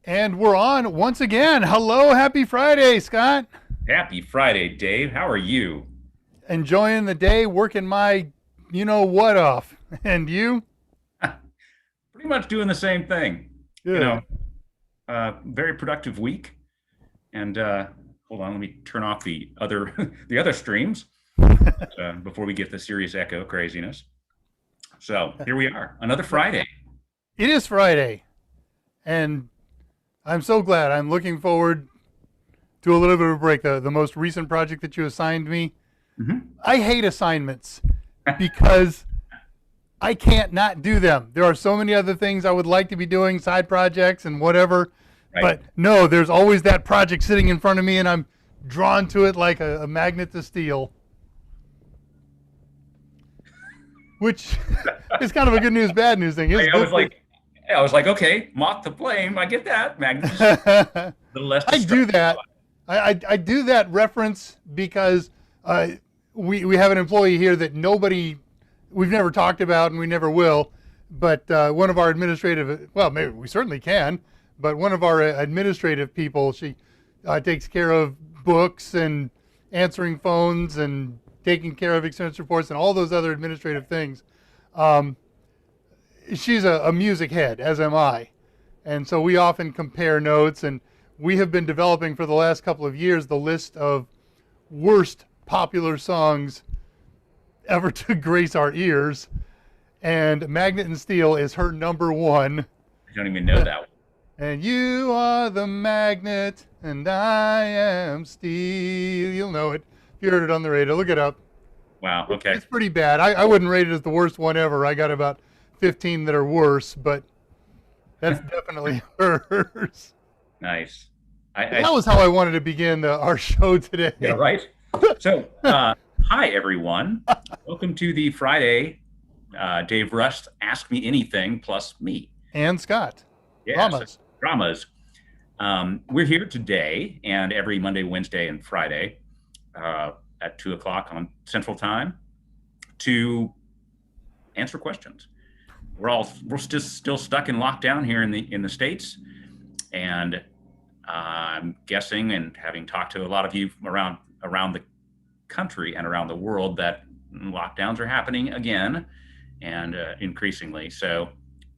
And we're on once again. Hello, happy Friday, Scott. Happy Friday, Dave. How are you? Enjoying the day, working my you know what off. And you? Pretty much doing the same thing. You know, Good. very productive week. And hold on, let me turn off the other the other streams before we get the serious echo craziness. So here we are, another Friday. It is Friday. And I'm so glad. I'm looking forward to a little bit of a break. The most recent project that you assigned me, Mhm. I hate assignments because I can't not do them. There are so many other things I would like to be doing, side projects and whatever. Right. But no, there's always that project sitting in front of me, and I'm drawn to it like a magnet to steel, which is kind of a good news, bad news thing. It's I good was for. like, I was like, okay, moth the flame. I get that. Magnus, a little less I do destructive. that. I do that reference because we have an employee here that we've never talked about and we never will. But one of our administrative, well, maybe we certainly can, but one of our administrative people, she takes care of books and answering phones and taking care of expense reports and all those other administrative things. Um, she's a music head, as am I. And so we often compare notes, and we have been developing for the last couple of years the list of worst popular songs ever to grace our ears. And Magnet and Steel is her number one. I don't even know that one. And you are the magnet, and I am steel. You'll know it if you heard it on the radio. Look it up. Wow. Okay. It's pretty bad. I wouldn't rate it as the worst one ever. I got about 15 that are worse, but that's definitely hers. Nice. That was how I wanted to begin our show Yeah, today. right. So, hi everyone. Welcome to the Friday Dave Rust Ask Me Anything plus me. And Scott. Yeah, so Dramas. dramas. We're here today and every Monday, Wednesday, and Friday at 2 o'clock on Central Time to answer questions. We're still stuck in lockdown here in the States, and I'm guessing, and having talked to a lot of you around the country and around the world, that lockdowns are happening again and increasingly. So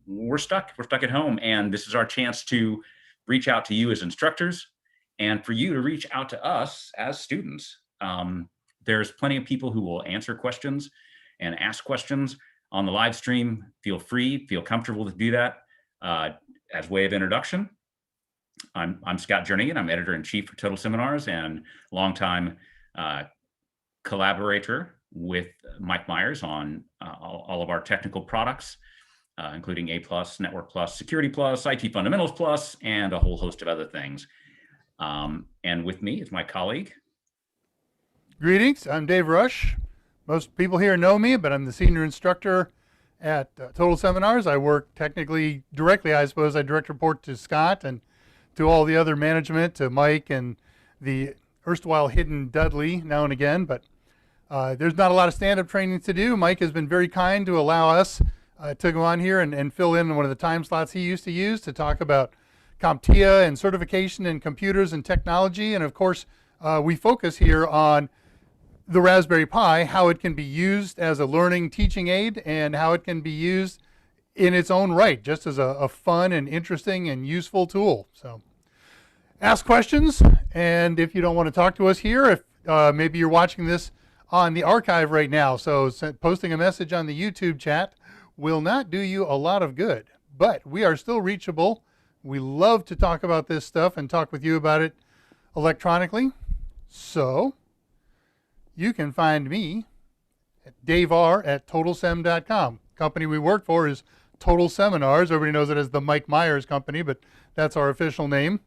we're stuck. We're stuck at home, and this is our chance to reach out to you as instructors, and for you to reach out to us as students. There's plenty of people who will answer questions and ask questions on the live stream. Feel free, feel comfortable to do that. As way of introduction, I'm Scott Jernigan. I'm editor in chief for Total Seminars and longtime collaborator with Mike Meyers on all of our technical products, including A Plus, Network Plus, Security Plus, IT Fundamentals Plus, and a whole host of other things. And with me is my colleague. Greetings. I'm Dave Rush. Most people here know me, but I'm the senior instructor at Total Seminars. I work technically directly, I suppose. I direct report to Scott and to all the other management, to Mike and the erstwhile hidden Dudley now and again. But there's not a lot of stand-up training to do. Mike has been very kind to allow us to go on here and fill in one of the time slots he used to use to talk about CompTIA and certification in computers and technology. And of course, we focus here on the Raspberry Pi, how it can be used as a learning teaching aid and how it can be used in its own right, just as a fun and interesting and useful tool. So ask questions, and if you don't want to talk to us here, if maybe you're watching this on the archive right now, so posting a message on the YouTube chat will not do you a lot of good, but we are still reachable. We love to talk about this stuff and talk with you about it electronically. So you can find me at daveR@totalsem.com. Company we work for is Total Seminars. Everybody knows it as the Mike Meyers Company, but that's our official name.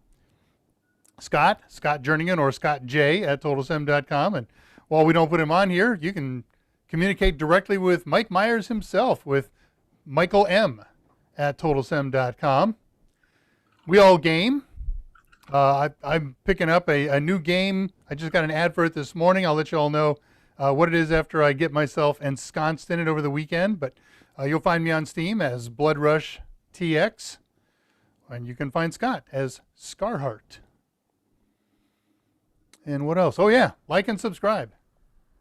Scott Jerningan, or Scott J at totalsem.com. And while we don't put him on here, you can communicate directly with Mike Meyers himself with Michael M at totalsem.com. We all game. I'm picking up a new game. I just got an ad for it this morning. I'll let you all know what it is after I get myself ensconced in it over the weekend. But you'll find me on Steam as Blood Rush TX. And you can find Scott as Scarhart. And what else? Oh, yeah, like and subscribe.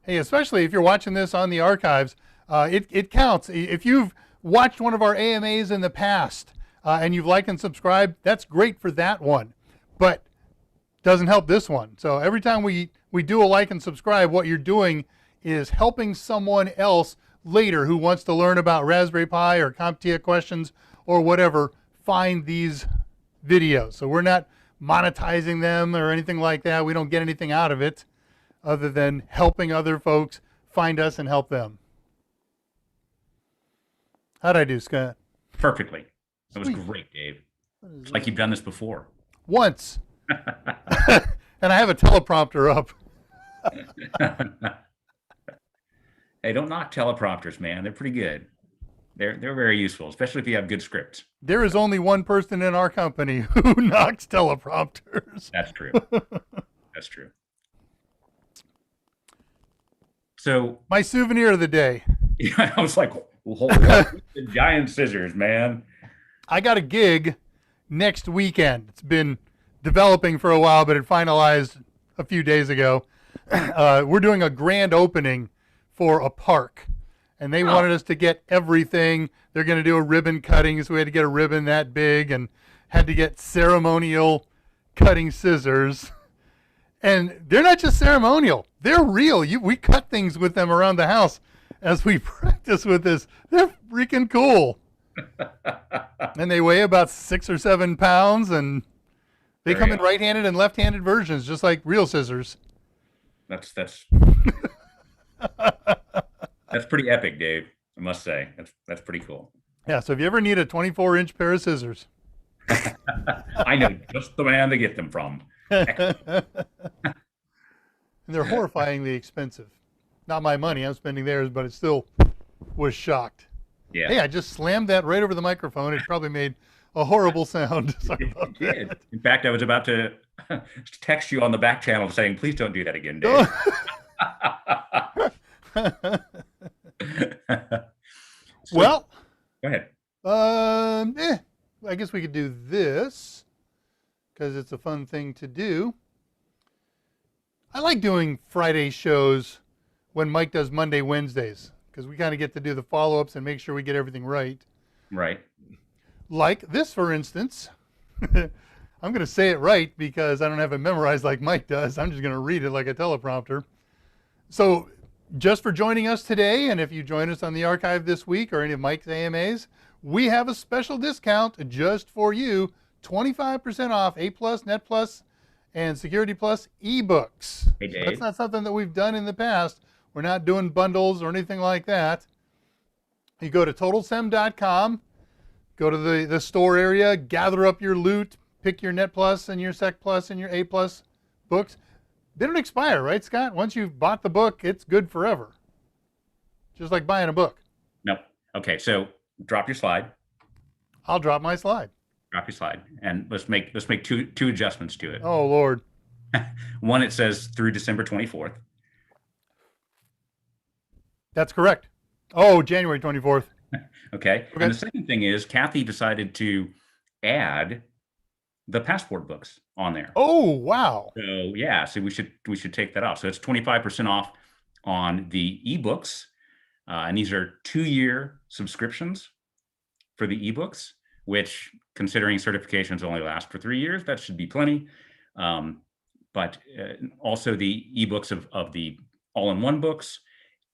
Hey, especially if you're watching this on the archives, it counts. If you've watched one of our AMAs in the past and you've liked and subscribed, that's great for that one, but doesn't help this one. So every time we do a like and subscribe, what you're doing is helping someone else later who wants to learn about Raspberry Pi or CompTIA questions or whatever, find these videos. So we're not monetizing them or anything like that. We don't get anything out of it other than helping other folks find us and help them. How'd I do, Scott? Perfectly. That was Sweet. great, Dave. It's like you've done this before. Once. And I have a teleprompter up. Hey, don't knock teleprompters, man. They're pretty good. They're very useful, especially if you have good scripts. There is only one person in our company who knocks teleprompters. That's true. That's true. So my souvenir of the day. Yeah, I was like, the giant scissors, man. I got a gig next weekend. It's been developing for a while, but it finalized a few days ago. We're doing a grand opening for a park, and they wanted us to get everything. They're going to do a ribbon cutting, so we had to get a ribbon that big and had to get ceremonial cutting scissors. And they're not just ceremonial. They're real. We cut things with them around the house as we practice with this. They're freaking cool. And they weigh about 6 or 7 pounds, and they come in right-handed and left-handed versions, just like real scissors. That's that's pretty epic, Dave. I must say, that's pretty cool. Yeah. So if you ever need a 24-inch pair of scissors, I know just the man to get them from. and they're horrifyingly expensive. Not my money. I'm spending theirs, but it still was shocked. Yeah. Hey, I just slammed that right over the microphone. It probably made a horrible sound. Sorry about that. In fact, I was about to text you on the back channel saying, please don't do that again, Dave. So, well, go ahead. I guess we could do this because it's a fun thing to do. I like doing Friday shows when Mike does Monday, Wednesdays, because we kind of get to do the follow-ups and make sure we get everything right. Right. Like this, for instance. I'm going to say it right because I don't have it memorized like Mike does. I'm just going to read it like a teleprompter. So just for joining us today, and if you join us on the archive this week or any of Mike's AMAs, we have a special discount just for you, 25% off A+, Net Plus, and Security Plus ebooks. Hey, Dave. That's not something that we've done in the past. We're not doing bundles or anything like that. You go to Totalsem.com, go to the store area, gather up your loot, pick your Net Plus and your Sec Plus and your A+ books. They don't expire, right, Scott? Once you've bought the book, it's good forever. Just like buying a book. No. Okay, so drop your slide. I'll drop my slide. Drop your slide, and let's make two adjustments to it. Oh, Lord. One, it says through December 24th. That's correct. Oh, January 24th. Okay. And the second thing is Kathy decided to add the passport books on there. Oh, wow. So yeah, so we should take that off. So it's 25% off on the ebooks, and these are 2-year subscriptions for the ebooks, which, considering certifications only last for 3 years, that should be plenty. But also the ebooks of the all-in-one books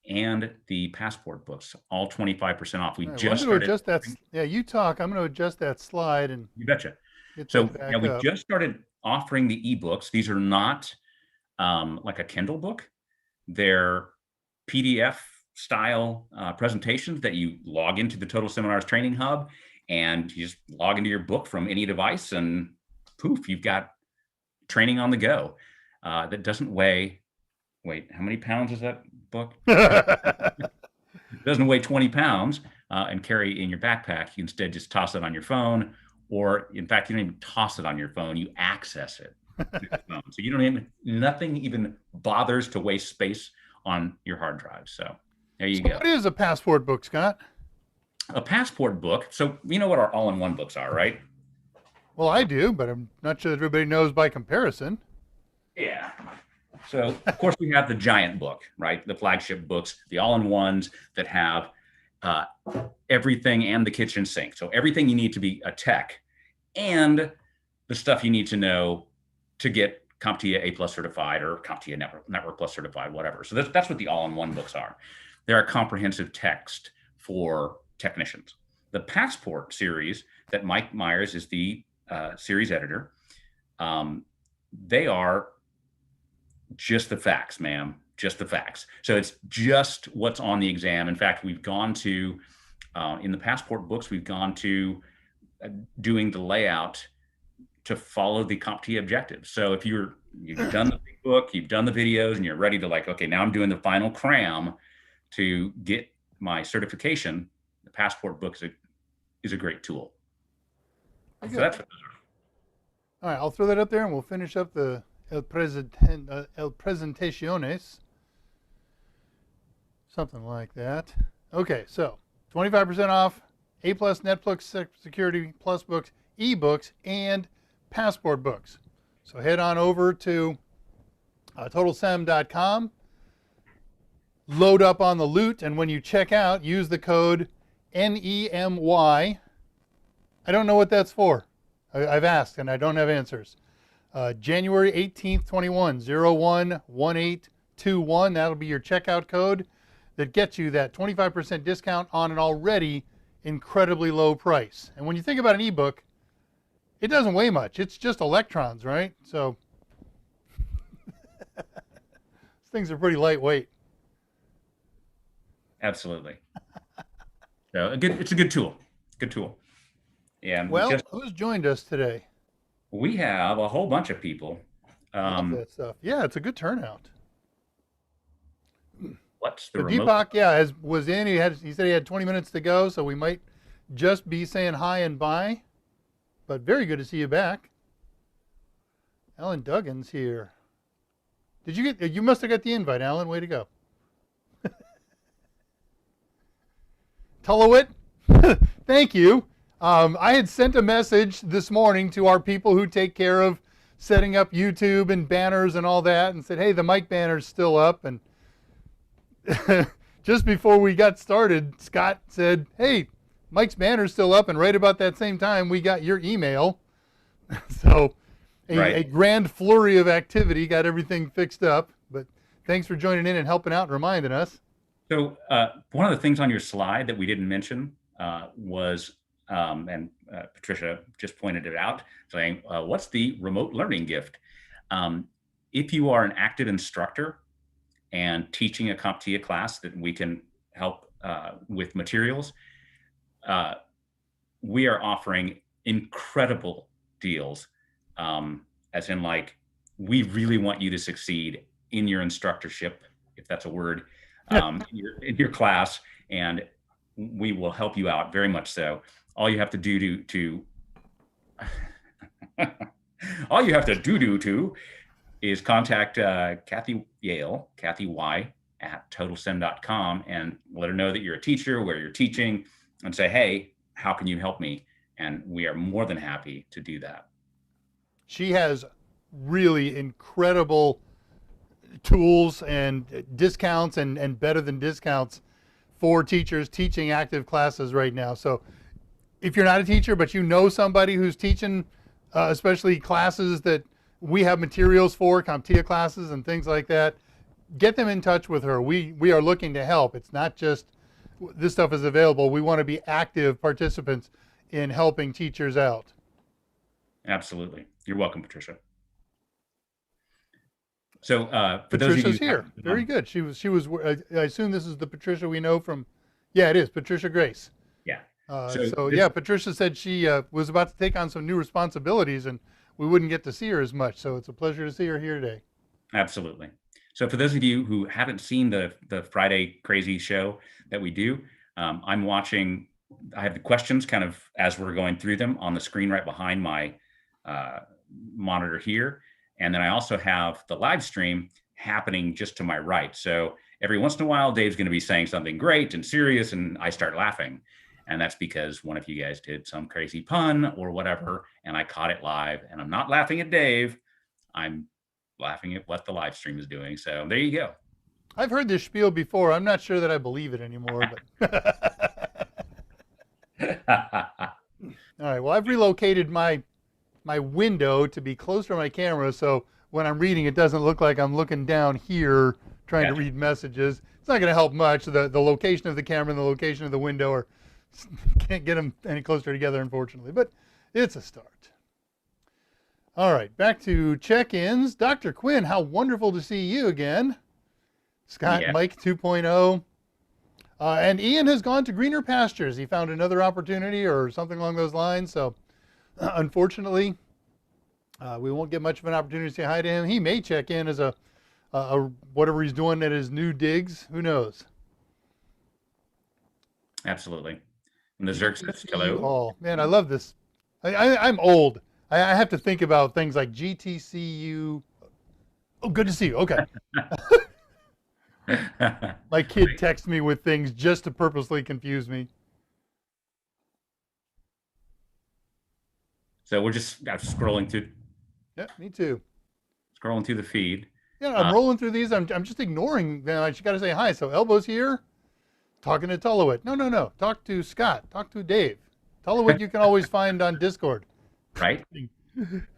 and the passport books, all 25% off. We just started. Adjust that. Yeah, you talk. I'm going to adjust that slide and. You betcha. So yeah, we just started offering the ebooks. These are not like a Kindle book. They're PDF style presentations that you log into the Total Seminars Training Hub, and you just log into your book from any device, and poof, you've got training on the go. That doesn't weigh. Wait, how many pounds is that book? It doesn't weigh 20 pounds and carry in your backpack. You instead just toss it on your phone. Or in fact, you don't even toss it on your phone, you access it through the phone. So you don't even, nothing even bothers to waste space on your hard drive. So there you go. What is a passport book, Scott? A passport book. So you know what our all-in-one books are, right? Well, I do, but I'm not sure that everybody knows by comparison. Yeah. So, of course, we have the giant book, right? The flagship books, the all-in-ones that have uh, everything and the kitchen sink. So everything you need to be a tech and the stuff you need to know to get CompTIA A plus certified or CompTIA Network Plus certified, whatever. So that's what the all-in-one books are. They're a comprehensive text for technicians. The Passport series that Mike Meyers is the series editor, they are just the facts, ma'am, just the facts. So it's just what's on the exam. In fact, we've gone to, in the Passport books, we've gone to doing the layout to follow the CompTIA objectives. So if you've done the big book, you've done the videos, and you're ready to like, okay, now I'm doing the final cram to get my certification, the Passport book is a great tool. Okay. So that's what those are. All right, I'll throw that up there, and we'll finish up the el presentaciones, something like that. Okay, so 25% off A plus Netflix Security Plus books, ebooks, and Passport books. So head on over to Totalsem.com, load up on the loot, and when you check out, use the code NEMY. I don't know what that's for. I've asked and I don't have answers. January 18th, 21, 011821. That'll be your checkout code that gets you that 25% discount on an already incredibly low price. And when you think about an ebook, it doesn't weigh much. It's just electrons, right? So these things are pretty lightweight. Absolutely. So it's a good tool. Good tool. And well, who's joined us today? We have a whole bunch of people. Love that stuff. Yeah, it's a good turnout. What's the so remote? Deepak, yeah, was in. He said he had 20 minutes to go, so we might just be saying hi and bye. But very good to see you back. Alan Duggan's here. Did you get? You must have got the invite, Alan. Way to go. Tullowit, thank you. I had sent a message this morning to our people who take care of setting up YouTube and banners and all that, and said, hey, the mic banner's still up. And just before we got started, Scott said, hey, Mike's banner's still up. And right about that same time, we got your email. So a grand flurry of activity got everything fixed up. But thanks for joining in and helping out and reminding us. So one of the things on your slide that we didn't mention was, and Patricia just pointed it out, saying, what's the remote learning gift? If you are an active instructor and teaching a CompTIA class that we can help with materials, we are offering incredible deals, as in like, we really want you to succeed in your instructorship, if that's a word, in your class, and we will help you out very much so. All you have to do all you have to do is contact Kathy Yale, kathyy at totalsem.com, and let her know that you're a teacher, where you're teaching, and say, hey, how can you help me? And we are more than happy to do that. She has really incredible tools and discounts and better than discounts for teachers teaching active classes right now. So if you're not a teacher, but you know somebody who's teaching, especially classes that we have materials for, CompTIA classes and things like that, get them in touch with her. We are looking to help. It's not just this stuff is available. We want to be active participants in helping teachers out. Absolutely. You're welcome, Patricia. So for Patricia's those of you here. Very good. She was. I assume this is the Patricia we know from. Yeah, it is Patricia Grace. Yeah. Yeah, Patricia said she was about to take on some new responsibilities, and we wouldn't get to see her as much. So it's a pleasure to see her here today. Absolutely. So for those of you who haven't seen the Friday Crazy show that we do, I'm watching. I have the questions kind of as we're going through them on the screen right behind my monitor here. And then I also have the live stream happening just to my right. So every once in a while, Dave's going to be saying something great and serious, and I start laughing. And that's because one of you guys did some crazy pun or whatever, and I caught it live. And I'm not laughing at Dave. I'm laughing at what the live stream is doing. So there you go. I've heard this spiel before. I'm not sure that I believe it anymore. But all right. Well, I've relocated my window to be closer to my camera, so when I'm reading, it doesn't look like I'm looking down here trying to read messages. It's not going to help much. The location of the camera and the location of the window are can't get them any closer together, unfortunately. But it's a start. All right, back to check-ins. Dr. Quinn, how wonderful to see you again. Scott, Mike 2.0. And Ian has gone to greener pastures. He found another opportunity or something along those lines. So, unfortunately, we won't get much of an opportunity to say hi to him. He may check in as a whatever he's doing at his new digs. Who knows? Absolutely. And the Zerk says hello. Oh, man, I love this. I'm old. I have to think about things like GTCU. Oh, good to see you. Okay. My kid texts me with things just to purposely confuse me. So we're just scrolling through. Yeah, me too. Scrolling through the feed. Yeah, I'm rolling through these. I'm just ignoring them. I just got to say hi. So Elbo's here, talking to Tullowit. No. Talk to Scott. Talk to Dave. Tullowit you can always find on Discord. Right.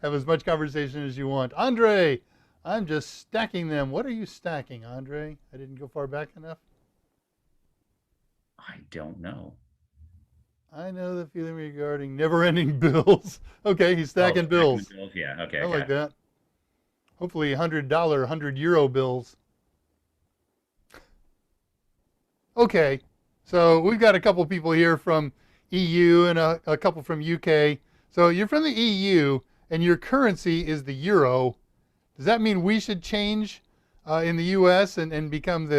Have as much conversation as you want. Andre, I'm just stacking them. What are you stacking, Andre? I didn't go far back enough. I don't know. I know the feeling regarding never-ending bills. Okay, he's stacking bills. Yeah, okay. I like that. Hopefully $100, €100 bills. Okay, so we've got a couple people here from EU and a couple from UK. So you're from the EU and your currency is the euro. Does that mean we should change in the US and become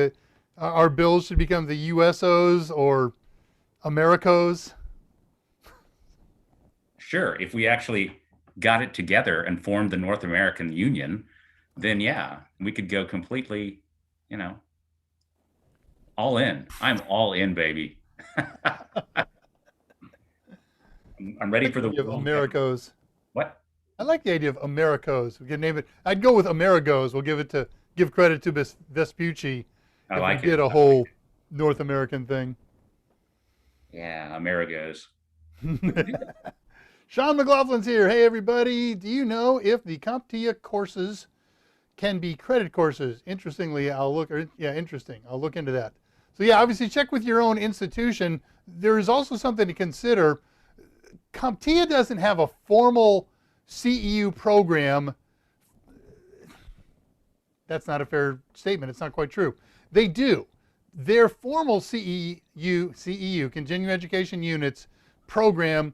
our bills should become the USOs or Americos? Sure. If we actually got it together and formed the North American Union, then yeah, we could go completely, all in. I'm all in, baby. I'm ready for the Americos. What? I like the idea of Americos. We can name it. I'd go with Amerigos. We'll give credit to Vespucci. I like it. Did a whole North American thing. Yeah, Amerigos. Sean McLaughlin's here. Hey, everybody. Do you know if the CompTIA courses can be credit courses? Interesting. I'll look into that. So yeah, obviously check with your own institution. There is also something to consider. CompTIA doesn't have a formal CEU program. That's not a fair statement. It's not quite true. They do. Their formal CEU, Continuing Education Units program,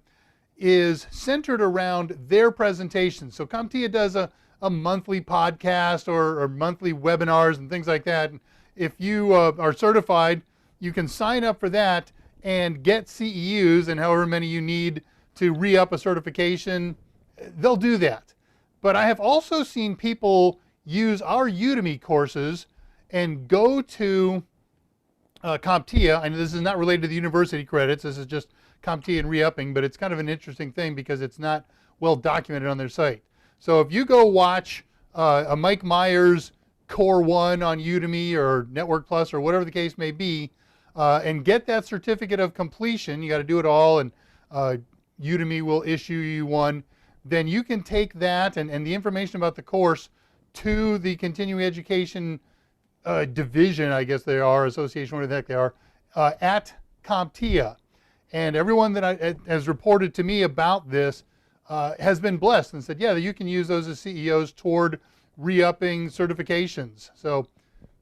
is centered around their presentation. So CompTIA does a monthly podcast or monthly webinars and things like that. If you are certified, you can sign up for that and get CEUs and however many you need to re-up a certification. They'll do that. But I have also seen people use our Udemy courses and go to CompTIA. I know this is not related to the university credits. This is just CompTIA and re-upping, but it's kind of an interesting thing because it's not well documented on their site. So if you go watch a Mike Meyers Core 1 on Udemy or Network Plus or whatever the case may be, and get that certificate of completion, you got to do it all, and Udemy will issue you one, then you can take that and the information about the course to the continuing education division, I guess they are, association, whatever the heck they are, at CompTIA. And everyone that has reported to me about this has been blessed and said, yeah, you can use those as CEOs toward re-upping certifications. So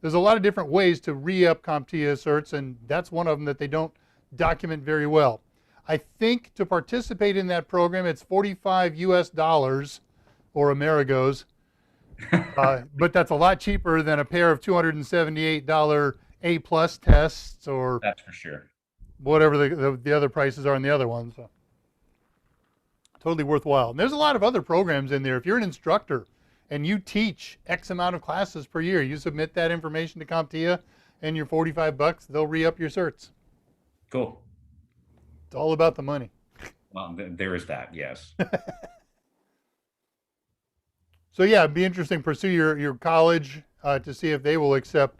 there's a lot of different ways to re-up CompTIA certs, and that's one of them that they don't document very well. I think to participate in that program, it's $45 US or Amerigos, but that's a lot cheaper than a pair of $278 A+ tests or that's for sure. Whatever the other prices are in the other ones. So totally worthwhile. And there's a lot of other programs in there. If you're an instructor and you teach X amount of classes per year, you submit that information to CompTIA and your $45, they'll re-up your certs. Cool. It's all about the money. Well, there is that. Yes. So yeah, it'd be interesting to pursue your college to see if they will accept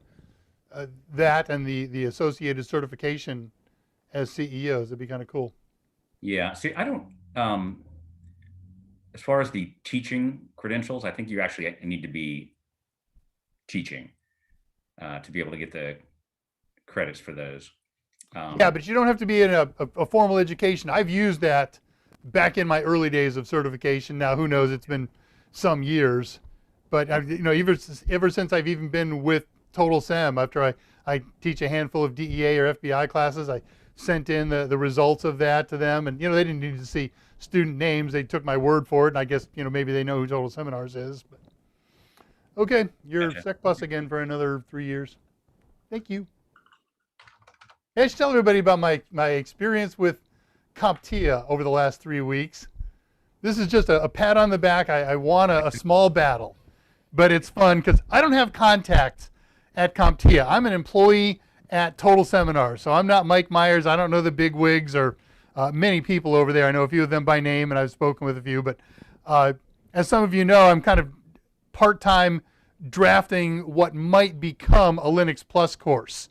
that and the associated certification as CEOs. It'd be kind of cool. Yeah. See, I don't. As far as the teaching credentials, I think you actually need to be teaching to be able to get the credits for those. Yeah, but you don't have to be in a formal education. I've used that back in my early days of certification. Now, who knows? It's been some years, but ever since I've even been with Totalsem, after I teach a handful of DEA or FBI classes, I sent in the results of that to them, and they didn't need to see student names. They took my word for it, and I guess maybe they know who Total Seminars is. But okay, you're Gotcha. Sec Plus again for another 3 years. Thank you. Hey, I should tell everybody about my experience with CompTIA over the last 3 weeks. This is just a pat on the back. I won a small battle, but it's fun because I don't have contacts at CompTIA. I'm an employee at Total Seminars, so I'm not Mike Meyers. I don't know the big wigs or many people over there. I know a few of them by name, and I've spoken with a few. But as some of you know, I'm kind of part-time drafting what might become a Linux Plus course.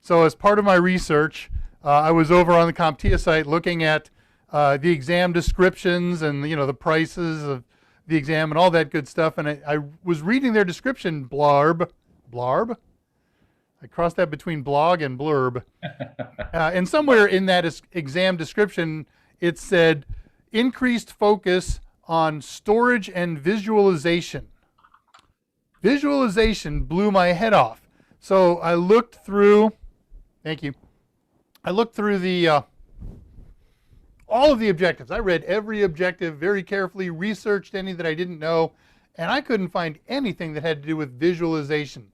So as part of my research, I was over on the CompTIA site looking at the exam descriptions and the prices of the exam and all that good stuff. And I was reading their description blarb. I crossed that between blog and blurb. And somewhere in that exam description, it said increased focus on storage and visualization. Visualization blew my head off. So I looked through, thank you. I looked through all of the objectives. I read every objective very carefully, researched any that I didn't know, and I couldn't find anything that had to do with visualization.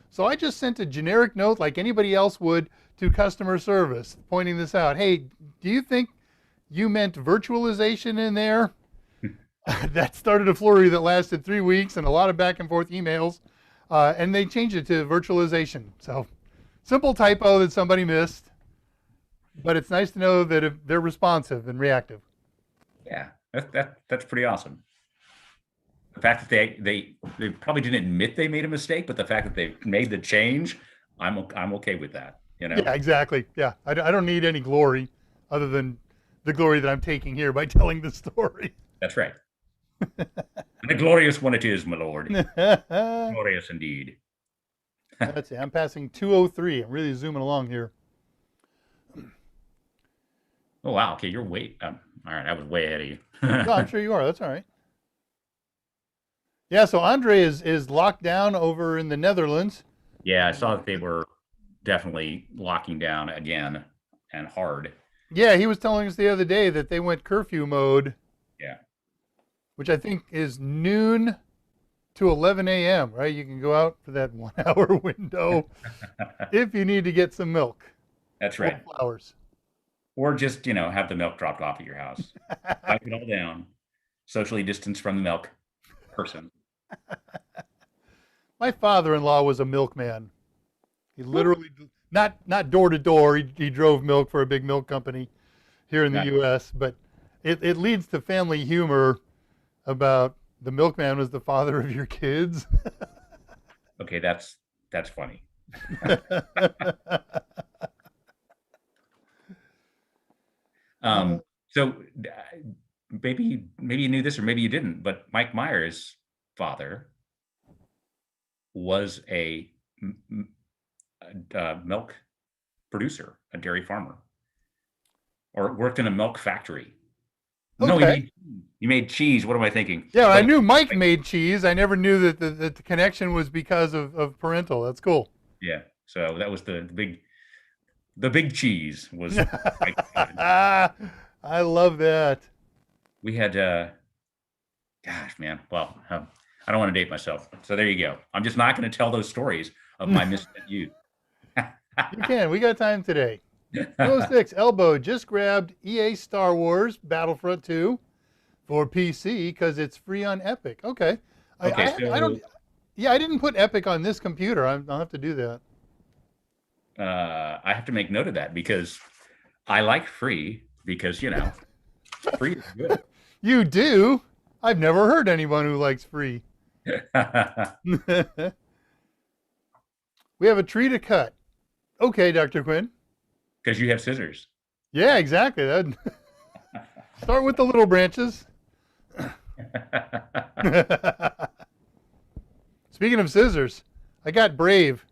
So I just sent a generic note like anybody else would to customer service, pointing this out. Hey, do you think you meant virtualization in there? That started a flurry that lasted 3 weeks and a lot of back and forth emails, and they changed it to virtualization. So simple typo that somebody missed, but it's nice to know that if they're responsive and reactive. Yeah, that's pretty awesome. The fact that they probably didn't admit they made a mistake, but the fact that they made the change, I'm okay with that. Yeah, exactly. Yeah, I don't need any glory other than the glory that I'm taking here by telling the story. That's right. And a glorious one it is, my lord. Glorious indeed. That's it. I'm passing 203. I'm really zooming along here. Oh wow. Okay, you're way. All right, I was way ahead of you. No, I'm sure you are. That's all right. Yeah, so Andre is locked down over in the Netherlands. Yeah, I saw that they were definitely locking down again and hard. Yeah, he was telling us the other day that they went curfew mode. Yeah. Which I think is noon to 11 a.m., right? You can go out for that 1 hour window if you need to get some milk. That's right. Or flowers. Or just, have the milk dropped off at your house. Wipe it all down. Socially distanced from the milk person. My father-in-law was a milkman. He literally, not door to door, he drove milk for a big milk company here in the U.S., but it leads to family humor about the milkman was the father of your kids. Okay, that's funny. So maybe you knew this or maybe you didn't, but Mike Meyers' father was a milk producer, a dairy farmer, or worked in a milk factory. No, he made cheese. What am I thinking? Yeah, I knew Mike made cheese. I never knew that the connection was because of parental. That's cool. Yeah, so that was the big cheese was. I love that. We had, gosh, man. Well, I don't want to date myself. So there you go. I'm just not going to tell those stories of my misspent youth. You can. We got time today. 206 Elbow just grabbed EA Star Wars Battlefront 2 for PC because it's free on Epic. Okay. Okay, I don't. Yeah, I didn't put Epic on this computer. I'll have to do that. I have to make note of that because I like free, because free is good. You do? I've never heard anyone who likes free. We have a tree to cut. Okay, Dr. Quinn. Because you have scissors. Yeah, exactly. Start with the little branches. Speaking of scissors, I got brave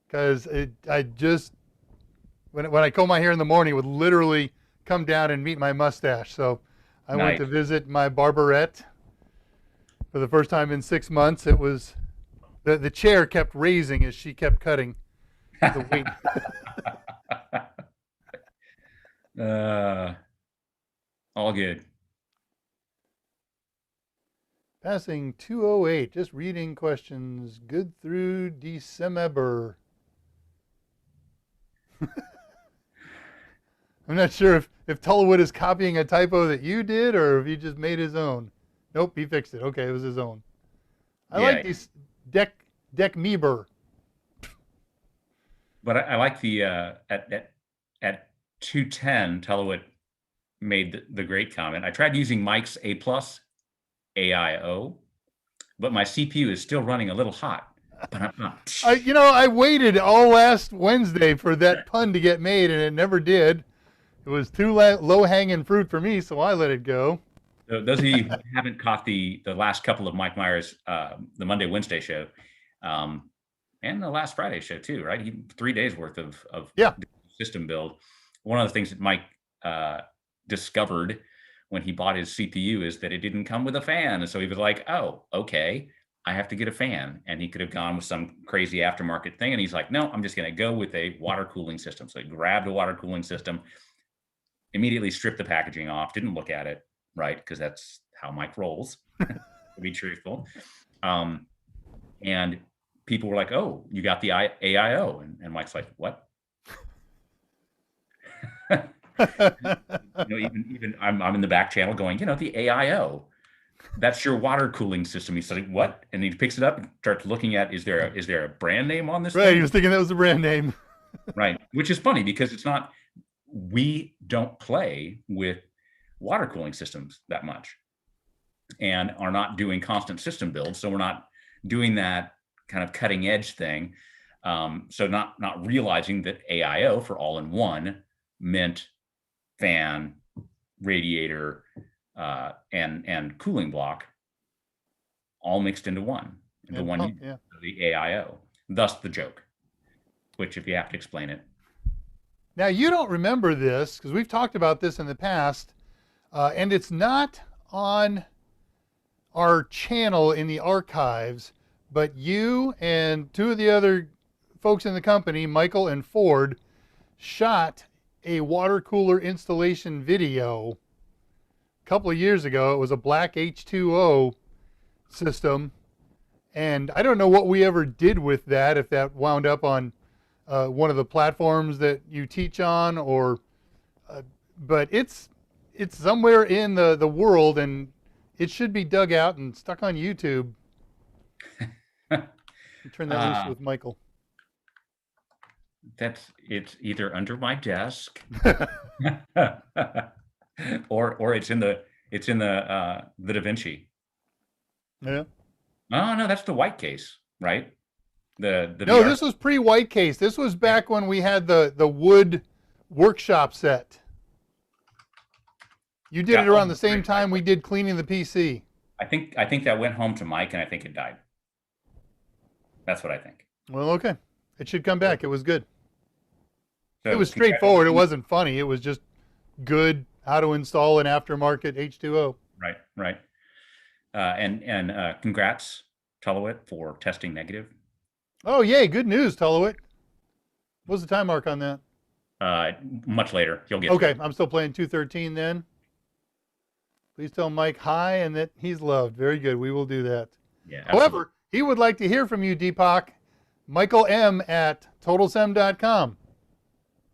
because I just when I comb my hair in the morning, it would literally come down and meet my mustache. So I went to Nice. visit my barberette for the first time in 6 months. It was the chair kept raising as she kept cutting the weight. uh, all good. Passing 208, just reading questions good through December. I'm not sure if Tullwood is copying a typo that you did or if he just made his own. Nope, he fixed it. Okay, it was his own. I like these deck Meeber. But I like the at 210, Tellowit made the great comment. I tried using Mike's A plus AIO, but my CPU is still running a little hot. But I'm not. I waited all last Wednesday for that pun to get made, and it never did. It was too low-hanging fruit for me, so I let it go. So those of you who haven't caught the last couple of Mike Meyers, the Monday, Wednesday show, and the last Friday show too, right? 3 days worth of system build. One of the things that Mike discovered when he bought his CPU is that it didn't come with a fan. And so he was like, oh, okay, I have to get a fan. And he could have gone with some crazy aftermarket thing. And he's like, no, I'm just going to go with a water cooling system. So he grabbed a water cooling system, immediately stripped the packaging off, didn't look at it, right? Because that's how Mike rolls, to be truthful. And people were like, oh, you got the AIO. And Mike's like, what? Even I'm in the back channel going, the AIO, that's your water cooling system. He's like, what? And he picks it up and starts looking at, is there a brand name on this right, thing? he was thinking that was a brand name. Right, which is funny because it's not, we don't play with water cooling systems that much and are not doing constant system builds. So we're not doing that kind of cutting edge thing. So not realizing that AIO for all in one meant fan, radiator, and cooling block all mixed into one. The AIO. Thus the joke, which if you have to explain it. Now, you don't remember this because we've talked about this in the past, and it's not on our channel in the archives, but you and two of the other folks in the company, Michael and Ford, shot a water cooler installation video a couple of years ago. It was a black H2O system, and I don't know what we ever did with that, if that wound up on one of the platforms that you teach on, or but it's somewhere in the world, and it should be dug out and stuck on YouTube. Turn that loose with Michael. It's either under my desk or it's in the Da Vinci. Yeah. Oh no, that's the white case, right? The no, VR. This was pre-white case. This was back when we had the wood workshop set. You did it around the same time we did cleaning the PC. I think that went home to Mike, and I think it died. That's what I think. Well, okay. It should come back. It was good. So, it was straightforward. It wasn't funny. It was just good how to install an aftermarket H2O. Right. And congrats, Tullowit, for testing negative. Oh, yay. Good news, Tullowit. What's the time mark on that? Much later. You'll get okay, I'm still playing 213 then. Please tell Mike hi and that he's loved. Very good. We will do that. Yeah. Absolutely. However, he would like to hear from you, Deepak. Michael M. at Totalsem.com.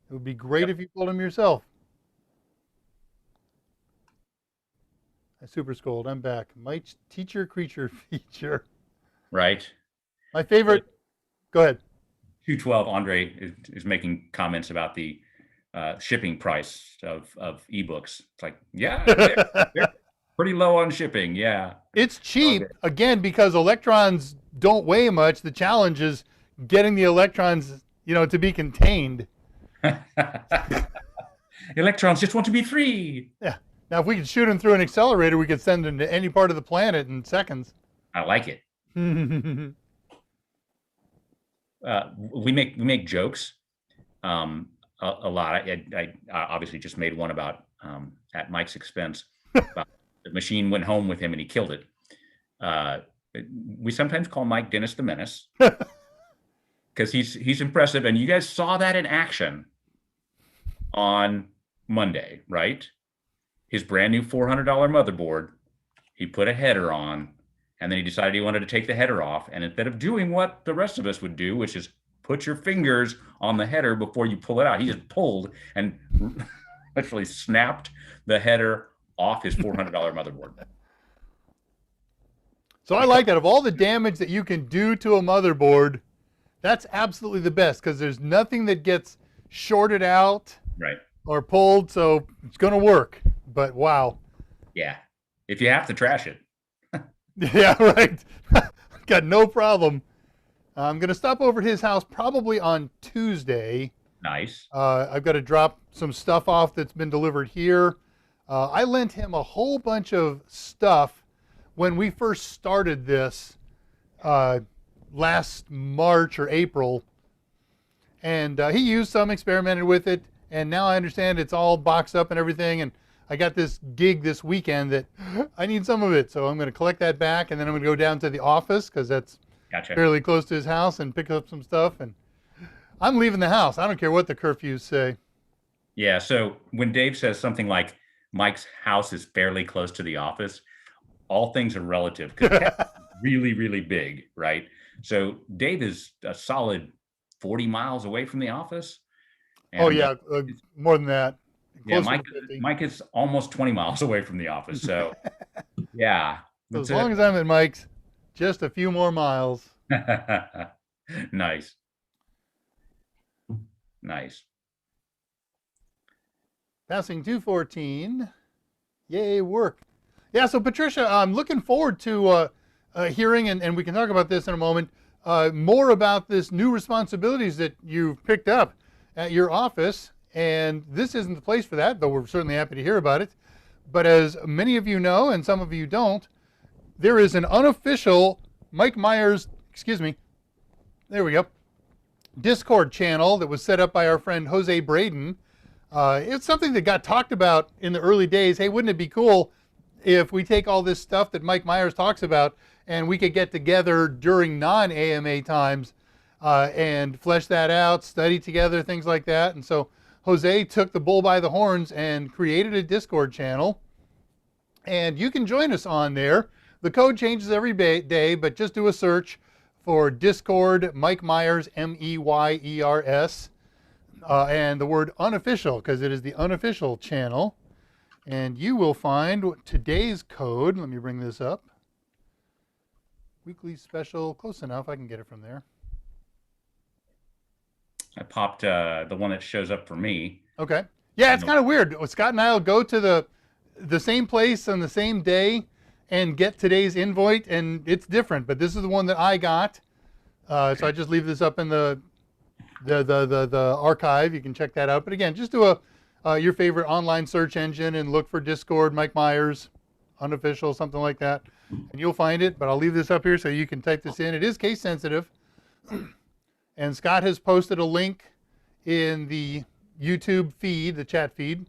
It would be great if you told him yourself. I super scold. I'm back. Meyers Teacher Feature. Right. My favorite. Go ahead. 212 Andre is making comments about the shipping price of ebooks. It's like, yeah, they're pretty low on shipping. Yeah. It's cheap, again, because electrons don't weigh much. The challenge is getting the electrons, to be contained. Electrons just want to be free. Yeah. Now, if we could shoot them through an accelerator, we could send them to any part of the planet in seconds. I like it. We make jokes a lot. I obviously just made one about at Mike's expense. About the machine went home with him and he killed it. We sometimes call Mike Dennis the Menace because he's impressive, and you guys saw that in action on Monday, right? His brand new $400 motherboard. He put a header on, and then he decided he wanted to take the header off. And instead of doing what the rest of us would do, which is put your fingers on the header before you pull it out, he just pulled and literally snapped the header off his $400 motherboard. So I like that. Of all the damage that you can do to a motherboard, that's absolutely the best, because there's nothing that gets shorted out Right. or pulled, so it's going to work. But wow. Yeah. If you have to trash it. Yeah, right. Got no problem. I'm going to stop over at his house probably on Tuesday. Nice. I've got to drop some stuff off that's been delivered here. I lent him a whole bunch of stuff when we first started this last March or April. And he used some, experimented with it, and now I understand it's all boxed up and everything. And I got this gig this weekend that I need some of it. So I'm going to collect that back, and then I'm going to go down to the office, because that's fairly close to his house, and pick up some stuff. And I'm leaving the house. I don't care what the curfews say. Yeah, so when Dave says something like Mike's house is fairly close to the office, all things are relative, because it's really, really big, right? So Dave is a solid 40 miles away from the office. And, more than that. Yeah, Mike is almost 20 miles away from the office. So, yeah. So as long as I'm at Mike's, just a few more miles. Nice. Nice. Passing 214. Yay, work. Yeah, so Patricia, I'm looking forward to hearing, and we can talk about this in a moment, more about this new responsibilities that you've picked up at your office. And this isn't the place for that, though we're certainly happy to hear about it. But as many of you know, and some of you don't, there is an unofficial Mike Meyers, there we go, Discord channel that was set up by our friend Jose Braden. It's something that got talked about in the early days. Hey, wouldn't it be cool if we take all this stuff that Mike Meyers talks about and we could get together during non-AMA times and flesh that out, study together, things like that. And so Jose took the bull by the horns and created a Discord channel. And you can join us on there. The code changes every day, but just do a search for Discord, Mike Meyers, Meyers, and the word unofficial, because it is the unofficial channel. And you will find today's code. Let me bring this up. Weekly special, close enough. I can get it from there. I popped the one that shows up for me. Okay. Yeah, it's kind of weird. Scott and I will go to the same place on the same day and get today's invite, and it's different. But this is the one that I got. So I just leave this up in the archive. You can check that out. But again, just do your favorite online search engine and look for Discord, Mike Meyers, unofficial, something like that, and you'll find it. But I'll leave this up here so you can type this in. It is case sensitive. And Scott has posted a link in the YouTube feed, the chat feed,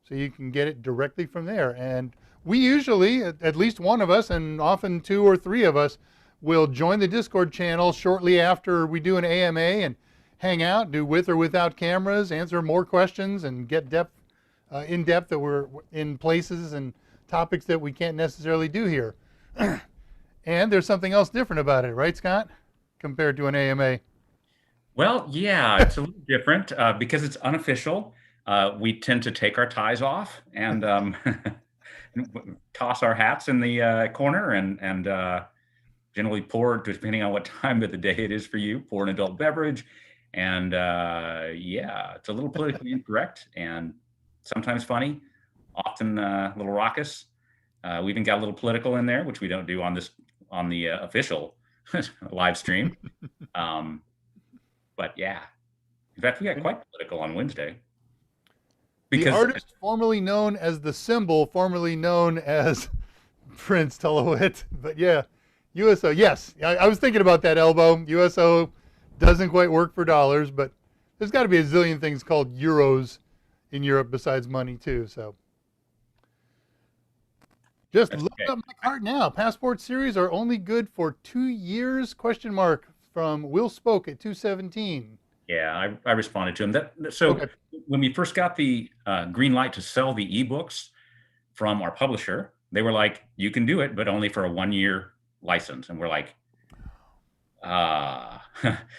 so you can get it directly from there. And we usually, at least one of us, and often two or three of us, will join the Discord channel shortly after we do an AMA and hang out, do with or without cameras, answer more questions, and get in depth that we're in places and topics that we can't necessarily do here. And there's something else different about it, right, Scott, compared to an AMA? Well, yeah, it's a little different because it's unofficial. We tend to take our ties off and toss our hats in the corner and generally pour, depending on what time of the day it is for you, pour an adult beverage And yeah, it's a little politically incorrect and sometimes funny, often a little raucous. We even got a little political in there, which we don't do on the official live stream. But yeah, in fact, we got quite political on Wednesday The because artist formerly known as the symbol, formerly known as Prince Telewit. But yeah, USO. Yes, I was thinking about that, Elbow. USO doesn't quite work for dollars, but there's got to be a zillion things called euros in Europe besides money too. So just that's look okay. up my cart now. Passport series are only good for 2 years? Question mark from Will Spoke at 217. Yeah, I responded to him. So Okay. when we first got the green light to sell the ebooks from our publisher, they were like, "You can do it, but only for a 1-year license." And we're like, "Ah."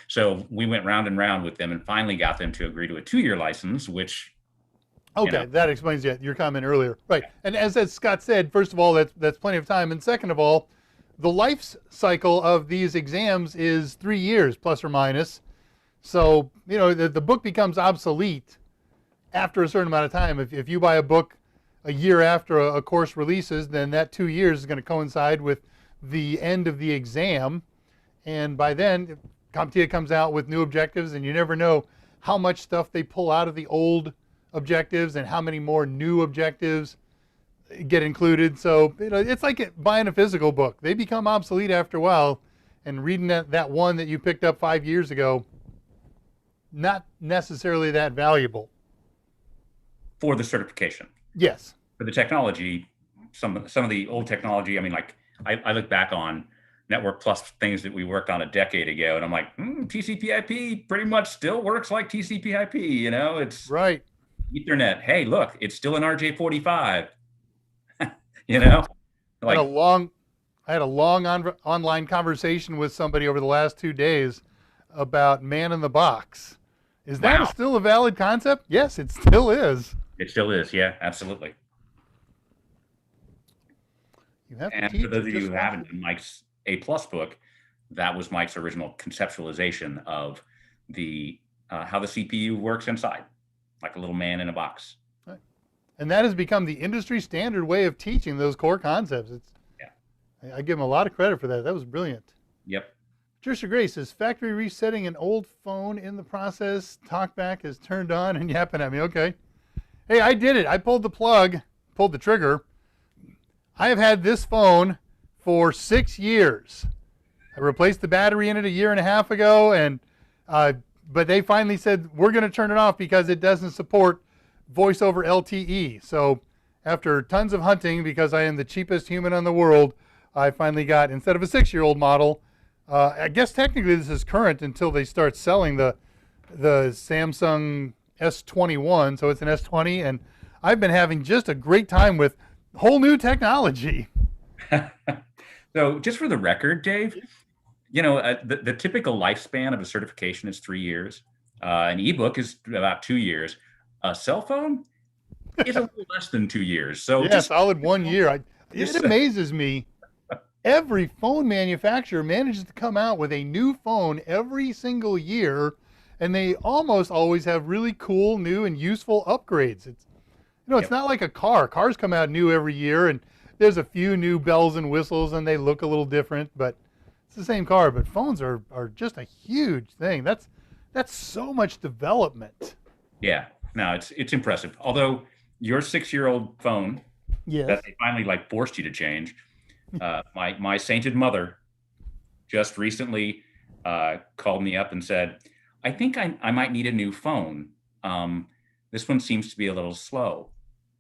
So we went round and round with them, and finally got them to agree to a 2-year license, which Okay, that explains your comment earlier. Right. And as Scott said, first of all, that's plenty of time. And second of all, the life cycle of these exams is 3 years, plus or minus. So, the book becomes obsolete after a certain amount of time. If you buy a book a year after a course releases, then that 2 years is going to coincide with the end of the exam. And by then, CompTIA comes out with new objectives, and you never know how much stuff they pull out of the old objectives and how many more new objectives get included. So it's like buying a physical book. They become obsolete after a while, and reading that one that you picked up 5 years ago, not necessarily that valuable. for the certification. Yes. For the technology, some of the old technology, I mean, like I look back on Network Plus things that we worked on a decade ago, and I'm like, TCP/IP pretty much still works like TCP/IP. It's Right. Ethernet. Hey, look, it's still an RJ45. I had Like, a long online conversation with somebody over the last 2 days about man in the box. Is that wow, still a valid concept? Yes, it still is. it still is. Yeah, absolutely. You have to And teach for those it of you just who like haven't, in Mike's A plus book, that was Mike's original conceptualization of the how the CPU works inside, like a little man in a box. Right. And that has become the industry standard way of teaching those core concepts. Yeah. I give him a lot of credit for that. That was brilliant. Yep. Trisha Grace is factory resetting an old phone in the process. Talkback is turned on and yapping at me. Okay. Hey, I did it. I pulled the plug, pulled the trigger. I have had this phone for 6 years. I replaced the battery in it a year and a half ago, and but they finally said we're going to turn it off because it doesn't support voice over LTE. So after tons of hunting, because I am the cheapest human in the world, I finally got, instead of a 6-year-old model, I guess technically this is current until they start selling the Samsung S21, so it's an S20, and I've been having just a great time with whole new technology. So just for the record, Dave, the typical lifespan of a certification is 3 years. An ebook is about 2 years. A cell phone is a little less than 2 years. So Yeah, solid 1 year. It amazes me. Every phone manufacturer manages to come out with a new phone every single year, and they almost always have really cool, new, and useful upgrades. It's Yep. not like a car. Cars come out new every year, and there's a few new bells and whistles, and they look a little different, but it's the same car. But phones are just a huge thing. That's so much development. Yeah, no, it's impressive. Although your 6-year-old phone Yes. that they finally forced you to change, my sainted mother just recently called me up and said, "I think I might need a new phone. This one seems to be a little slow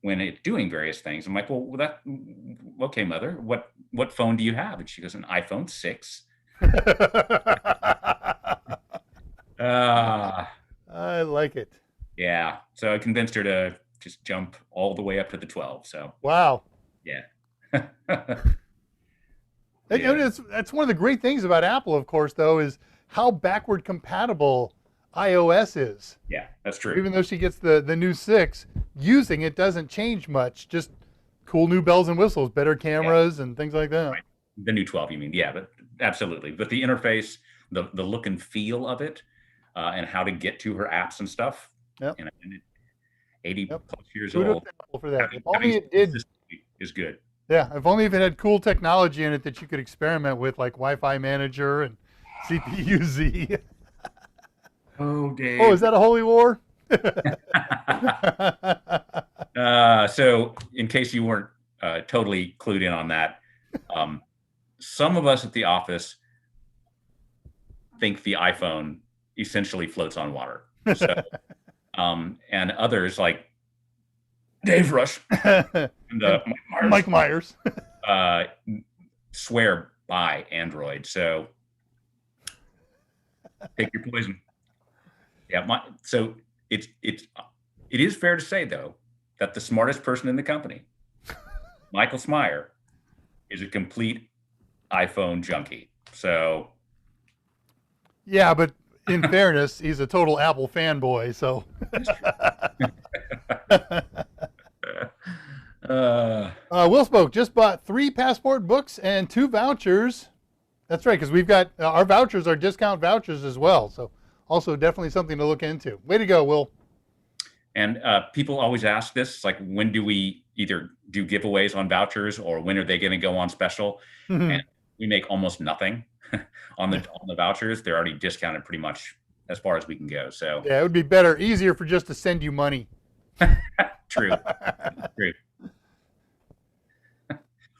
when it's doing various things." I'm like, "Well, okay, mother. What phone do you have?" And she goes, "An iPhone 6." I like it. Yeah. So I convinced her to just jump all the way up to the 12. So Wow. yeah. And that's one of the great things about Apple, of course, though, is how backward compatible iOS is. Yeah, that's true. Even though she gets the new 6, using it doesn't change much. Just cool new bells and whistles, better cameras, and things like that. Right. The new 12, you mean? Yeah, but absolutely. But the interface, the look and feel of it, and how to get to her apps and stuff. Yep. And 80 Yep. plus years Kudos old. to Apple for that. If Having only it did. consistency is good. Yeah, if only if it had cool technology in it that you could experiment with, like Wi-Fi Manager and CPU-Z. Oh, Dave. Oh, is that a holy war? So, in case you weren't totally clued in on that, some of us at the office think the iPhone essentially floats on water. So, and others like Dave Rush and Mike Myers swear by Android. So take your poison. Yeah. So it is fair to say though that the smartest person in the company, Michael Smyer, is a complete iPhone junkie. So yeah, but in fairness, he's a total Apple fanboy. So. Will Spoke just bought 3 Passport books and 2 vouchers. That's right, because we've got our vouchers are discount vouchers as well. So also definitely something to look into. Way to go, Will. And people always ask this, like, when do we either do giveaways on vouchers or when are they going to go on special? And we make almost nothing on the vouchers. They're already discounted pretty much as far as we can go. So yeah, it would be better, easier for just to send you money. True. True.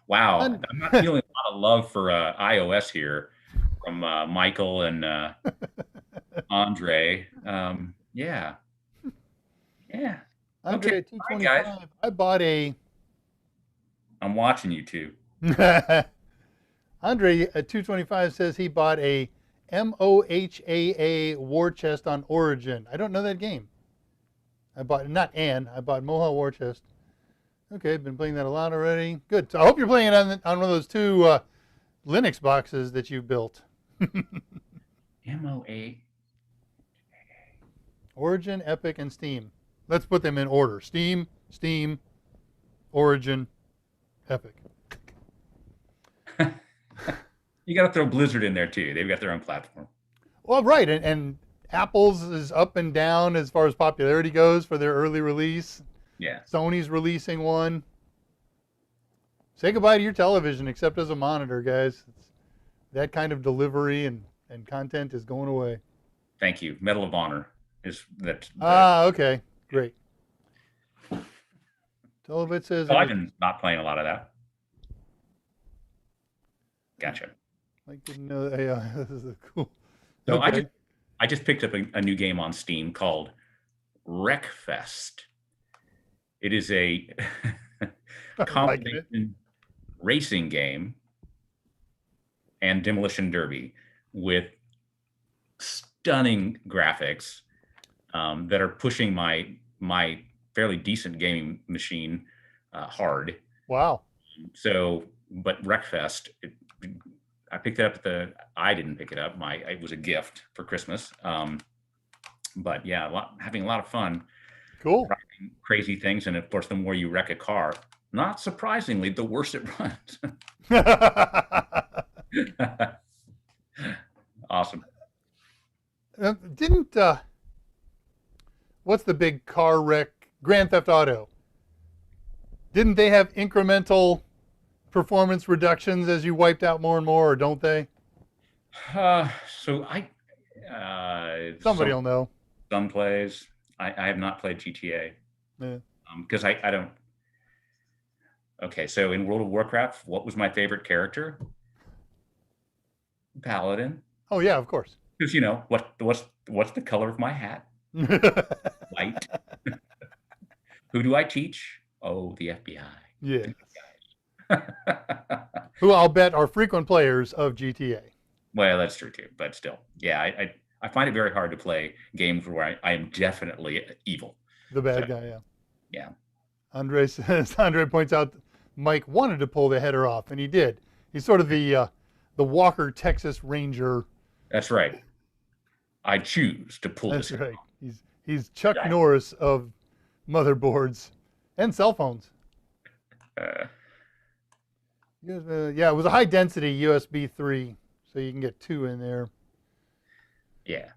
Wow. I'm not feeling a lot of love for iOS here from Michael and Andre. Yeah. Yeah. Andre, Okay. at 225, right, I bought a... I'm watching you two. Andre at 225 says he bought a MOHAA War Chest on Origin. I don't know that game. I bought Moha War Chest. Okay, been playing that a lot already. Good. So I hope you're playing it on one of those 2 Linux boxes that you built. MOA. Origin, Epic, and Steam. Let's put them in order. Steam, Origin, Epic. You got to throw Blizzard in there too. They've got their own platform. Well, right, and Apple's is up and down as far as popularity goes for their early release. Yeah. Sony's releasing one. Say goodbye to your television, except as a monitor, guys. That kind of delivery and content is going away. Thank you. Medal of Honor is that. Okay. Great. Televit says... I've been not playing a lot of that. Gotcha. I didn't know that. Yeah, this is cool. So okay. I just picked up a new game on Steam called Wreckfest. It is a combination racing game and demolition derby with stunning graphics that are pushing my fairly decent gaming machine hard. Wow. So, but Wreckfest, I picked it up I didn't pick it up. It was a gift for Christmas. But yeah, having a lot of fun. Cool. Crazy things, and of course, the more you wreck a car, not surprisingly, the worse it runs. Awesome. What's the big car wreck? Grand Theft Auto. Didn't they have incremental performance reductions as you wiped out more and more, or don't they? So somebody will know. Some plays. I have not played GTA. Yeah. Because I don't. Okay, so in World of Warcraft, what was my favorite character? Paladin. Oh yeah, of course. Because what's the color of my hat? White. Who do I teach? Oh, the FBI. Yes. Who I'll bet are frequent players of GTA. Well, that's true too, but still, yeah, I find it very hard to play games where I am definitely evil. The bad guy, yeah. Yeah. Andre points out Mike wanted to pull the header off, and he did. He's sort of the Walker Texas Ranger. That's right. I choose to pull this. That's right. He's Chuck Norris of motherboards and cell phones. Yeah, it was a high density USB 3, so you can get 2 in there. Yeah.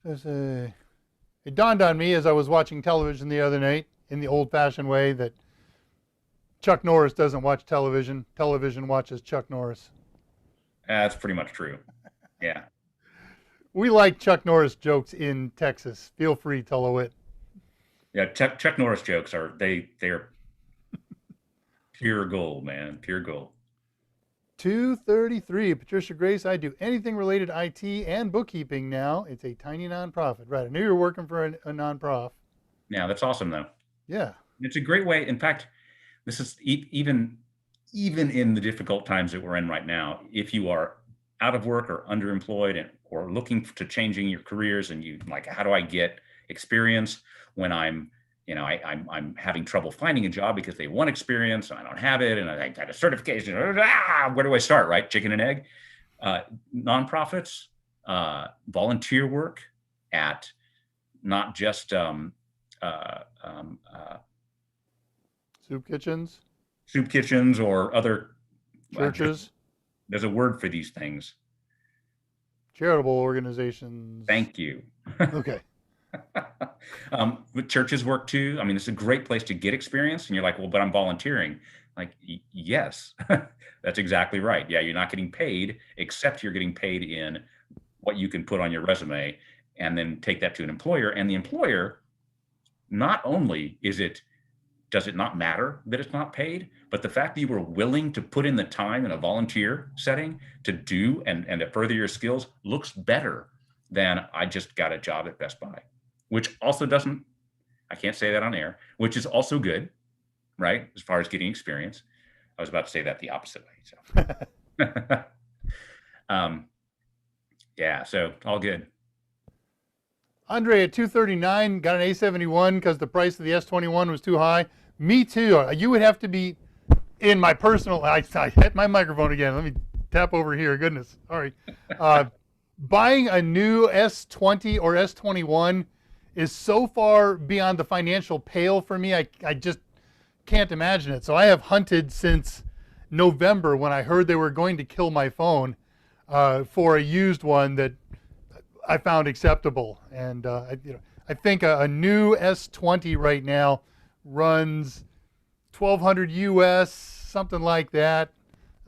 It dawned on me as I was watching television the other night in the old-fashioned way that Chuck Norris doesn't watch television. Television watches Chuck Norris. That's pretty much true. Yeah. We like Chuck Norris jokes in Texas. Feel free, Tullowit. Yeah. Chuck Norris jokes they're pure gold, man. Pure gold. 233. Patricia Grace, I do anything related to IT and bookkeeping now. It's a tiny nonprofit. Right. I knew you were working for a nonprofit. Yeah, that's awesome though. Yeah. It's a great way. In fact, this is even in the difficult times that we're in right now, if you are out of work or underemployed or looking to changing your careers and you like, how do I get experience when I'm having trouble finding a job because they want experience and I don't have it and I got a certification. Where do I start, right? Chicken and egg. Nonprofits, volunteer work at not just soup kitchens or other churches. There's a word for these things. Charitable organizations. Thank you. Okay. But churches work too. I mean, it's a great place to get experience. And you're like, well, but I'm volunteering. Like, yes, that's exactly right. Yeah, you're not getting paid, except you're getting paid in what you can put on your resume and then take that to an employer. And the employer, not only does it not matter that it's not paid, but the fact that you were willing to put in the time in a volunteer setting to do and to further your skills looks better than I just got a job at Best Buy, which also I can't say that on air, which is also good, right? As far as getting experience. I was about to say that the opposite way. So, yeah, so all good. Andre at 239 got an A71 because the price of the S21 was too high. Me too. You would have to be in my personal. I hit my microphone again. Let me tap over here. Goodness. Sorry. Buying a new S20 or S21 is so far beyond the financial pale for me. I just can't imagine it. So I have hunted since November when I heard they were going to kill my phone for a used one that I found acceptable. And I think a new S20 right now runs $1,200 US, something like that.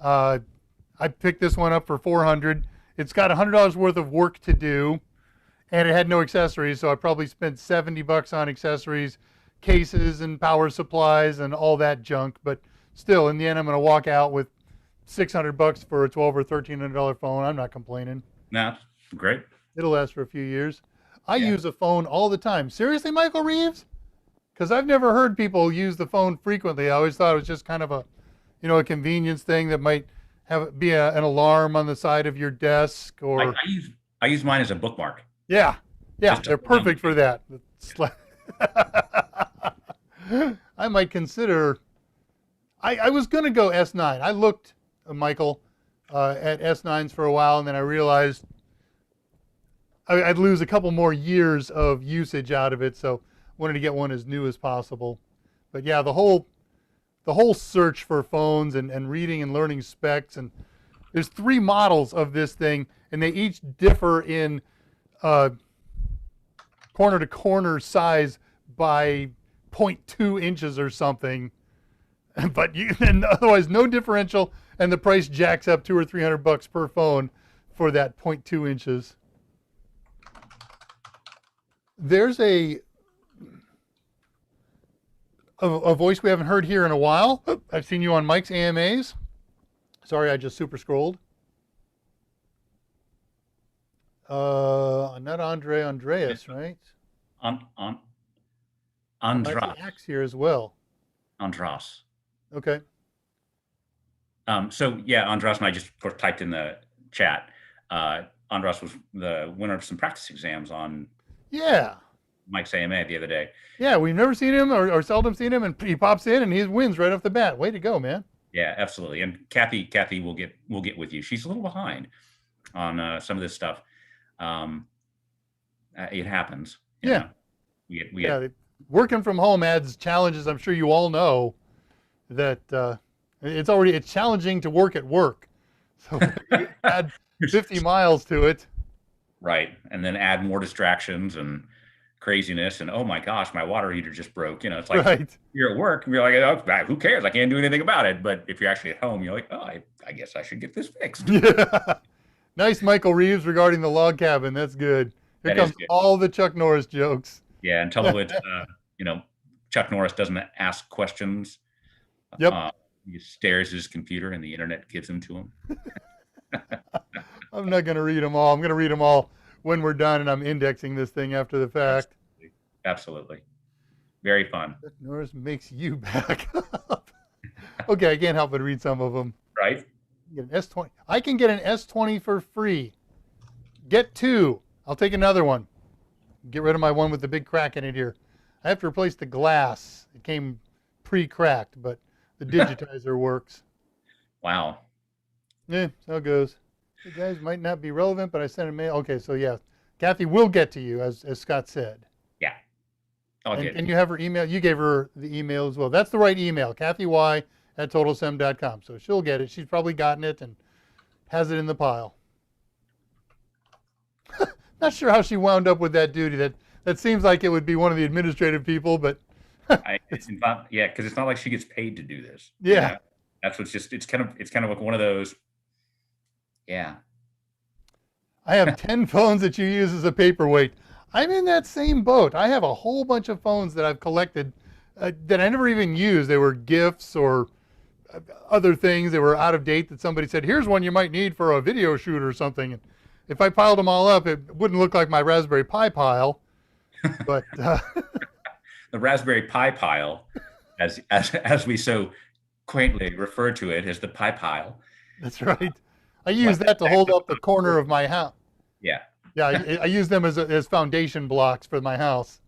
I picked this one up for $400. It's got $100 worth of work to do, and it had no accessories, so I probably spent $70 on accessories, cases and power supplies and all that junk. But still, in the end, I'm going to walk out with $600 for a $1,200 or $1,300 phone. I'm not complaining. No, great. It'll last for a few years. I use a phone all the time. Seriously, Michael Reeves? Because I've never heard people use the phone frequently. I always thought it was just kind of a convenience thing that might be an alarm on the side of your desk. Or I use mine as a bookmark. Yeah, they're perfect for that. I might consider. I was going to go S9. I looked, Michael, at S9s for a while, and then I realized I'd lose a couple more years of usage out of it, so wanted to get one as new as possible. But yeah, the whole search for phones and reading and learning specs, and there's 3 models of this thing, and they each differ in corner to corner size by 0.2 inches or something. But and otherwise no differential, and the price jacks up $200 or $300 per phone for that 0.2 inches. There's a voice we haven't heard here in a while. I've seen you on Mike's AMAs. Sorry, I just super scrolled. Not Andreas, right? Andras. Axe here as well. Andras. Okay. So yeah, Andras and I just of course typed in the chat. Andras was the winner of some practice exams on Mike's AMA the other day. Yeah, we've never seen him or seldom seen him, and he pops in and he wins right off the bat. Way to go, man. Yeah, absolutely. And Kathy will get with you. She's a little behind on some of this stuff. It happens. Yeah. We working from home adds challenges. I'm sure you all know that it's challenging to work at work. So add 50 miles to it. Right. And then add more distractions and craziness. And oh my gosh, my water heater just broke. It's like Right. you're at work and you're like, oh, who cares? I can't do anything about it. But if you're actually at home, you're like, oh, I guess I should get this fixed. Yeah. Nice, Michael Reeves, regarding the log cabin. That's good. Here That is comes good. all the Chuck Norris jokes. Yeah. Until it, Chuck Norris doesn't ask questions. Yep. He stares at his computer and the internet gives them to him. I'm not going to read them all. I'm going to read them all when we're done, and I'm indexing this thing after the fact. Absolutely. Very fun. Chuck Norris makes you back up. Okay, I can't help but read some of them. Right? Get an S20. I can get an S20 for free. Get two. I'll take another one. Get rid of my one with the big crack in it here. I have to replace the glass. It came pre-cracked, but the digitizer works. Wow. Yeah, so it goes. You guys might not be relevant, but I sent a mail. Okay, so yeah, Kathy will get to you, as Scott said. Yeah. And you have her email. You gave her the email as well. That's the right email, kathyy@totalsem.com. So she'll get it. She's probably gotten it and has it in the pile. Not sure how she wound up with that duty. That seems like it would be one of the administrative people, but because it's not like she gets paid to do this. Yeah. That's what's just, it's kind of like one of those. Yeah. I have 10 phones that you use as a paperweight. I'm in that same boat. I have a whole bunch of phones that I've collected that I never even used. They were gifts or other things. They were out of date that somebody said, here's one you might need for a video shoot or something. And if I piled them all up, it wouldn't look like my Raspberry Pi pile. But the Raspberry Pi pile, as we so quaintly refer to it, as the Pi pile. That's right. I use that to hold up the corner of my house. Yeah. Yeah, I use them as foundation blocks for my house.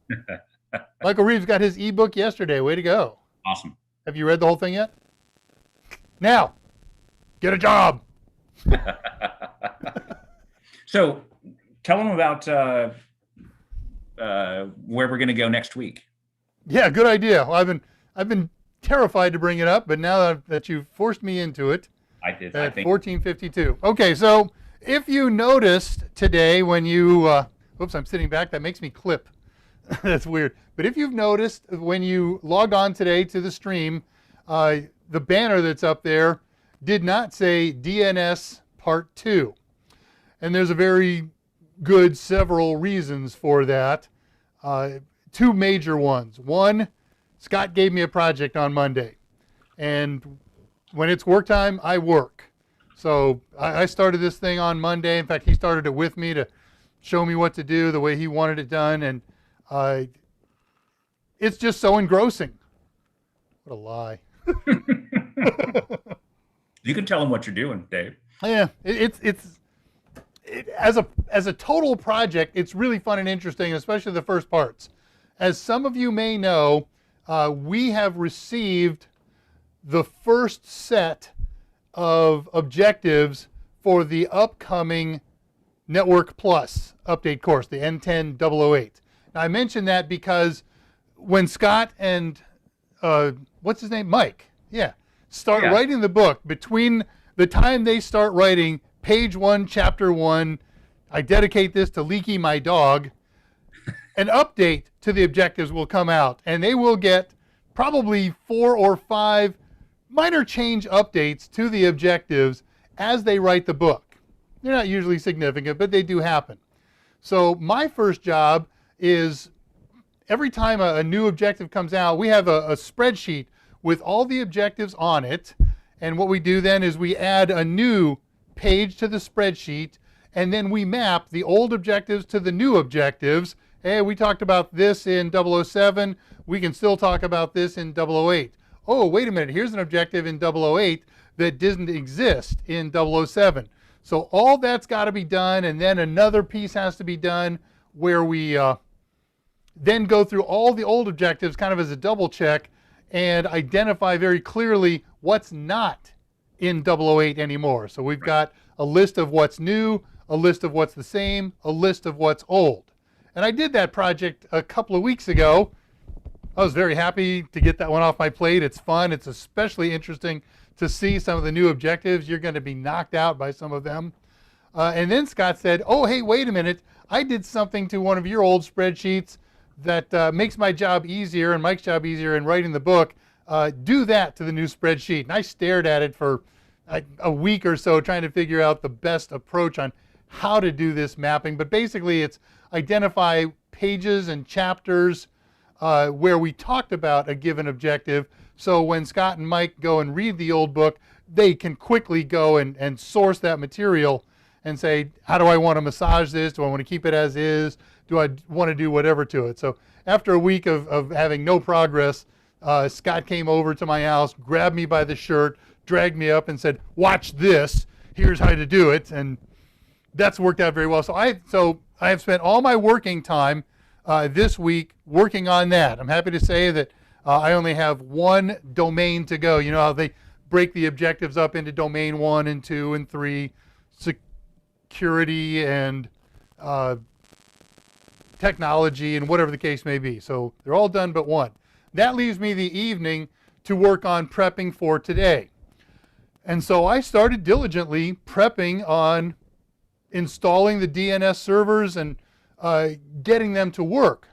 Michael Reeves got his ebook yesterday. Way to go. Awesome. Have you read the whole thing yet? Now, get a job. So tell them about where we're going to go next week. Yeah, good idea. Well, I've been terrified to bring it up, but now that you've forced me into it, I did. at 14:52. Okay, so if you noticed today when you, oops, I'm sitting back. That makes me clip. That's weird. But if you've noticed when you logged on today to the stream, the banner that's up there did not say DNS Part 2. And there's a very good several reasons for that. Two major ones. One, Scott gave me a project on Monday. And when it's work time, I work. So I started this thing on Monday. In fact, he started it with me to show me what to do the way he wanted it done. And it's just so engrossing. What a lie. You can tell him what you're doing, Dave. Yeah, as a total project, it's really fun and interesting, especially the first parts. As some of you may know, we have received the first set of objectives for the upcoming Network Plus update course, the N10008. Now, I mention that because when Scott and what's his name, Mike, start writing the book, between the time they start writing page 1, chapter 1, I dedicate this to Leaky, my dog, an update to the objectives will come out, and they will get probably 4 or 5 minor change updates to the objectives as they write the book. They're not usually significant, but they do happen. So my first job is every time a new objective comes out, we have a spreadsheet with all the objectives on it. And what we do then is we add a new page to the spreadsheet, and then we map the old objectives to the new objectives. Hey, we talked about this in 007. We can still talk about this in 008. Oh, wait a minute. Here's an objective in 008 that didn't exist in 007. So all that's got to be done, and then another piece has to be done where we then go through all the old objectives kind of as a double check and identify very clearly what's not in 008 anymore. So we've got a list of what's new, a list of what's the same, a list of what's old. And I did that project a couple of weeks ago. I was very happy to get that one off my plate. It's fun. It's especially interesting to see some of the new objectives. You're going to be knocked out by some of them. And then Scott said, oh, hey, wait a minute. I did something to one of your old spreadsheets that makes my job easier and Mike's job easier in writing the book. Do that to the new spreadsheet. And I stared at it for a week or so trying to figure out the best approach on how to do this mapping. But basically, it's identify pages and chapters where we talked about a given objective. So when Scott and Mike go and read the old book, they can quickly go and source that material and say, how do I want to massage this? Do I want to keep it as is? Do I want to do whatever to it? So after a week of having no progress, Scott came over to my house, grabbed me by the shirt, dragged me up and said, watch this. Here's how to do it. And that's worked out very well. So I have spent all my working time this week working on that. I'm happy to say that I only have one domain to go. You know how they break the objectives up into domain 1 and 2 and 3, security and technology and whatever the case may be. So they're all done but one. That leaves me the evening to work on prepping for today. And so I started diligently prepping on installing the DNS servers and getting them to work.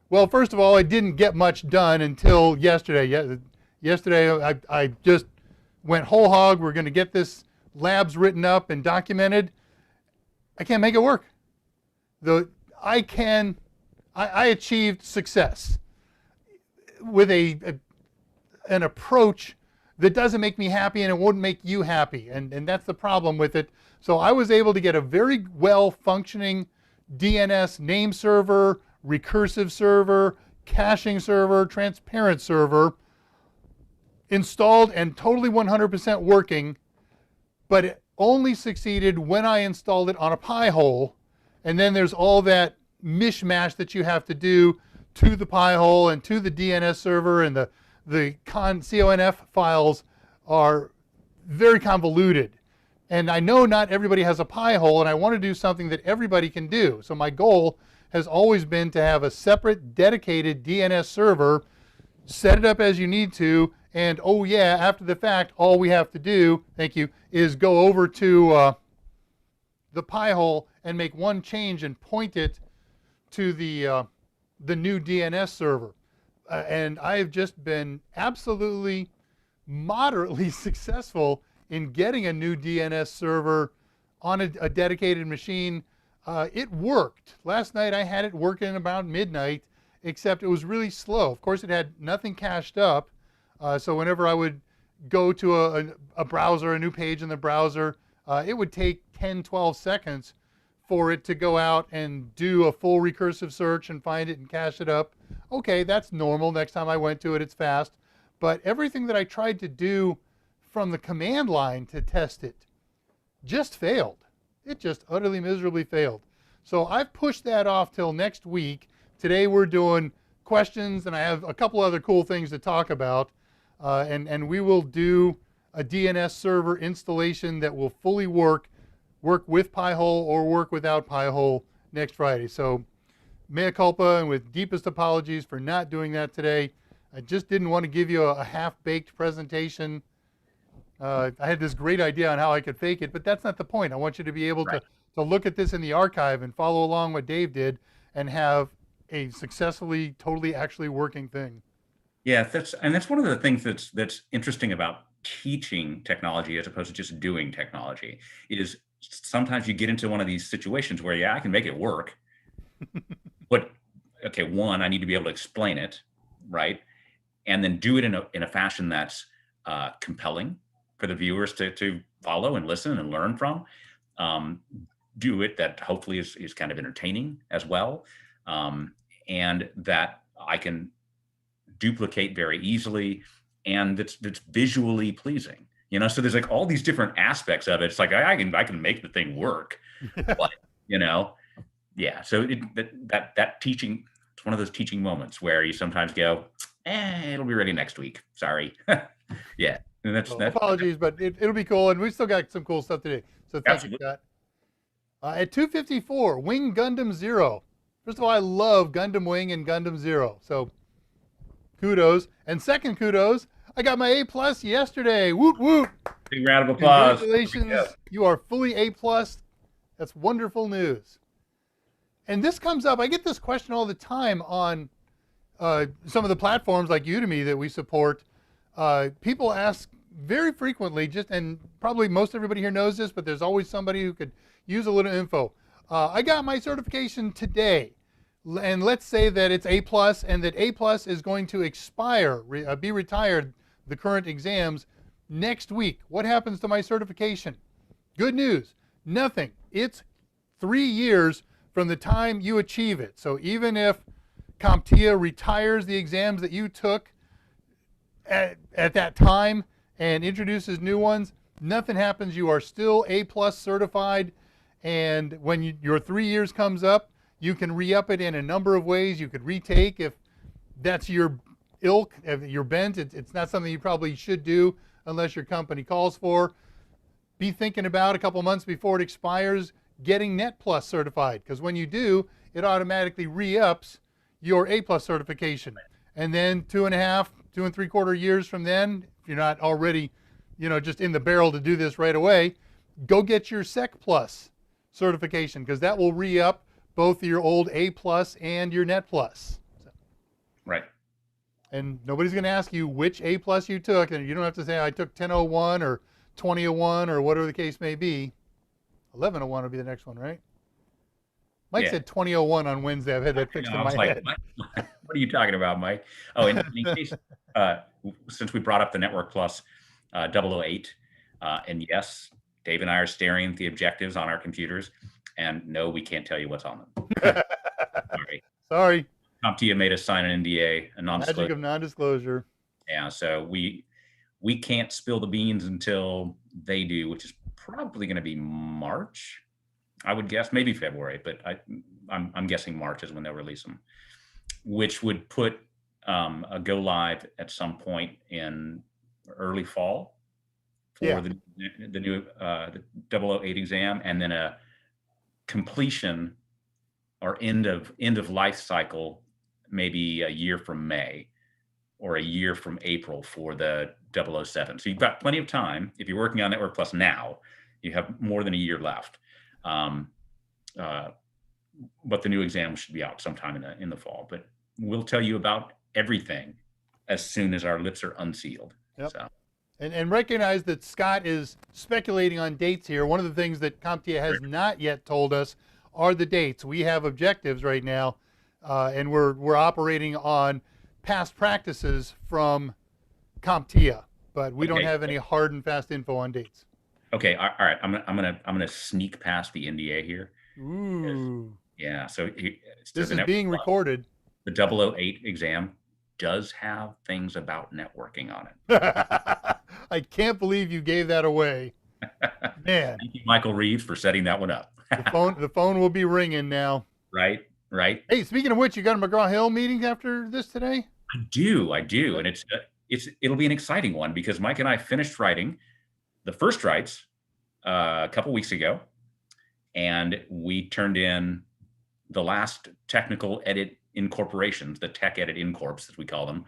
Well, first of all, I didn't get much done until yesterday. Yesterday, I just went whole hog. We're going to get this labs written up and documented. I can't make it work. I achieved success with an approach that doesn't make me happy and it won't make you happy. And that's the problem with it. So I was able to get a very well functioning DNS name server, recursive server, caching server, transparent server installed and totally 100% working, but it only succeeded when I installed it on a Pi-hole. And then there's all that mishmash that you have to do to the Pi-hole and to the DNS server, and the conf files are very convoluted. And I know not everybody has a Pi-hole, and I want to do something that everybody can do. So my goal has always been to have a separate, dedicated DNS server, set it up as you need to, and oh yeah, after the fact, all we have to do, thank you, is go over to the Pi-hole and make one change and point it to the new DNS server. And I've just been absolutely moderately successful in getting a new DNS server on a dedicated machine. It worked. Last night I had it working about midnight, except it was really slow. Of course, it had nothing cached up. So whenever I would go to a browser, a new page in the browser, it would take 10, 12 seconds for it to go out and do a full recursive search and find it and cache it up. Okay, that's normal. Next time I went to it, it's fast. But everything that I tried to do from the command line to test it just failed. It just utterly miserably failed. So I've pushed that off till next week. Today we're doing questions, and I have a couple other cool things to talk about. And we will do a DNS server installation that will fully work with Pi-hole or work without Pi-hole next Friday. So mea culpa, and with deepest apologies for not doing that today. I just didn't want to give you a half-baked presentation. I had this great idea on how I could fake it, but that's not the point. I want you to be able to look at this in the archive and follow along what Dave did and have a successfully, totally actually working thing. Yeah, that's one of the things that's interesting about teaching technology as opposed to just doing technology is sometimes you get into one of these situations where, yeah, I can make it work, but okay, one, I need to be able to explain it, right? And then do it in a fashion that's compelling for the viewers to follow and listen and learn from. Do it that hopefully is kind of entertaining as well, and that I can duplicate very easily, and that's visually pleasing. You know, so there's like all these different aspects of it. It's like I can make the thing work, but yeah. So that teaching, it's one of those teaching moments where you sometimes go, it'll be ready next week. Sorry. Yeah. And that's apologies, but it'll be cool, and we still got some cool stuff today. So thank you, Scott. At 254, Wing Gundam Zero. First of all, I love Gundam Wing and Gundam Zero. So kudos. And second kudos, I got my A+ yesterday. Woot woot. Big round of applause. Congratulations. You are fully A+. That's wonderful news. And this comes up, I get this question all the time on some of the platforms like Udemy that we support. People ask very frequently, and probably most everybody here knows this, but there's always somebody who could use a little info. I got my certification today, and let's say that it's A+, and that A+ is going to expire, be retired, the current exams, next week. What happens to my certification? Good news, nothing. It's 3 years from the time you achieve it. So even if CompTIA retires the exams that you took at that time and introduces new ones, nothing happens. You are still A+ certified, and when your 3 years comes up, you can re-up it in a number of ways. You could retake if that's your ilk, if you're bent. It's not something you probably should do unless your company calls for. Be thinking about a couple months before it expires getting Net Plus certified, because when you do, it automatically re-ups your A+ certification. And then 2.5, 2 3/4 years from then, if you're not already, just in the barrel to do this right away, go get your Sec Plus certification, because that will re-up both your old A+ and your Net Plus. Right. And nobody's going to ask you which A+ you took, and you don't have to say I took 1001 or 2001 or whatever the case may be. 1101 will be the next one, right? Mike said 2001 on Wednesday. I've had that fixed in my head. What are you talking about, Mike? Oh, in case, since we brought up the Network Plus 008, and yes, Dave and I are staring at the objectives on our computers, and no, we can't tell you what's on them. Sorry. CompTIA made us sign an NDA, a non-disclosure. Magic of non-disclosure. Yeah, so we can't spill the beans until they do, which is probably going to be March, I would guess, maybe February, but I'm guessing March is when they'll release them, which would put a go live at some point in early fall for the new the 008 exam, and then a completion or end of life cycle maybe a year from May or a year from April for the 007. So you've got plenty of time. If you're working on Network Plus now, you have more than a year left. But the new exam should be out sometime in the fall. But we'll tell you about everything as soon as our lips are unsealed. Yep. So. And recognize that Scott is speculating on dates here. One of the things that CompTIA has not yet told us are the dates. We have objectives right now, and we're operating on past practices from CompTIA, but we don't have any hard and fast info on dates. Okay, all right. I'm gonna sneak past the NDA here. Ooh. Yeah. So this is being recorded. The 008 exam does have things about networking on it. I can't believe you gave that away, man. Thank you, Michael Reeves, for setting that one up. The phone will be ringing now. Right. Hey, speaking of which, you got a McGraw-Hill meeting after this today? I do, and it'll be an exciting one because Mike and I finished writing the first writes a couple weeks ago, and we turned in the last technical edit incorporations, the tech edit incorps as we call them,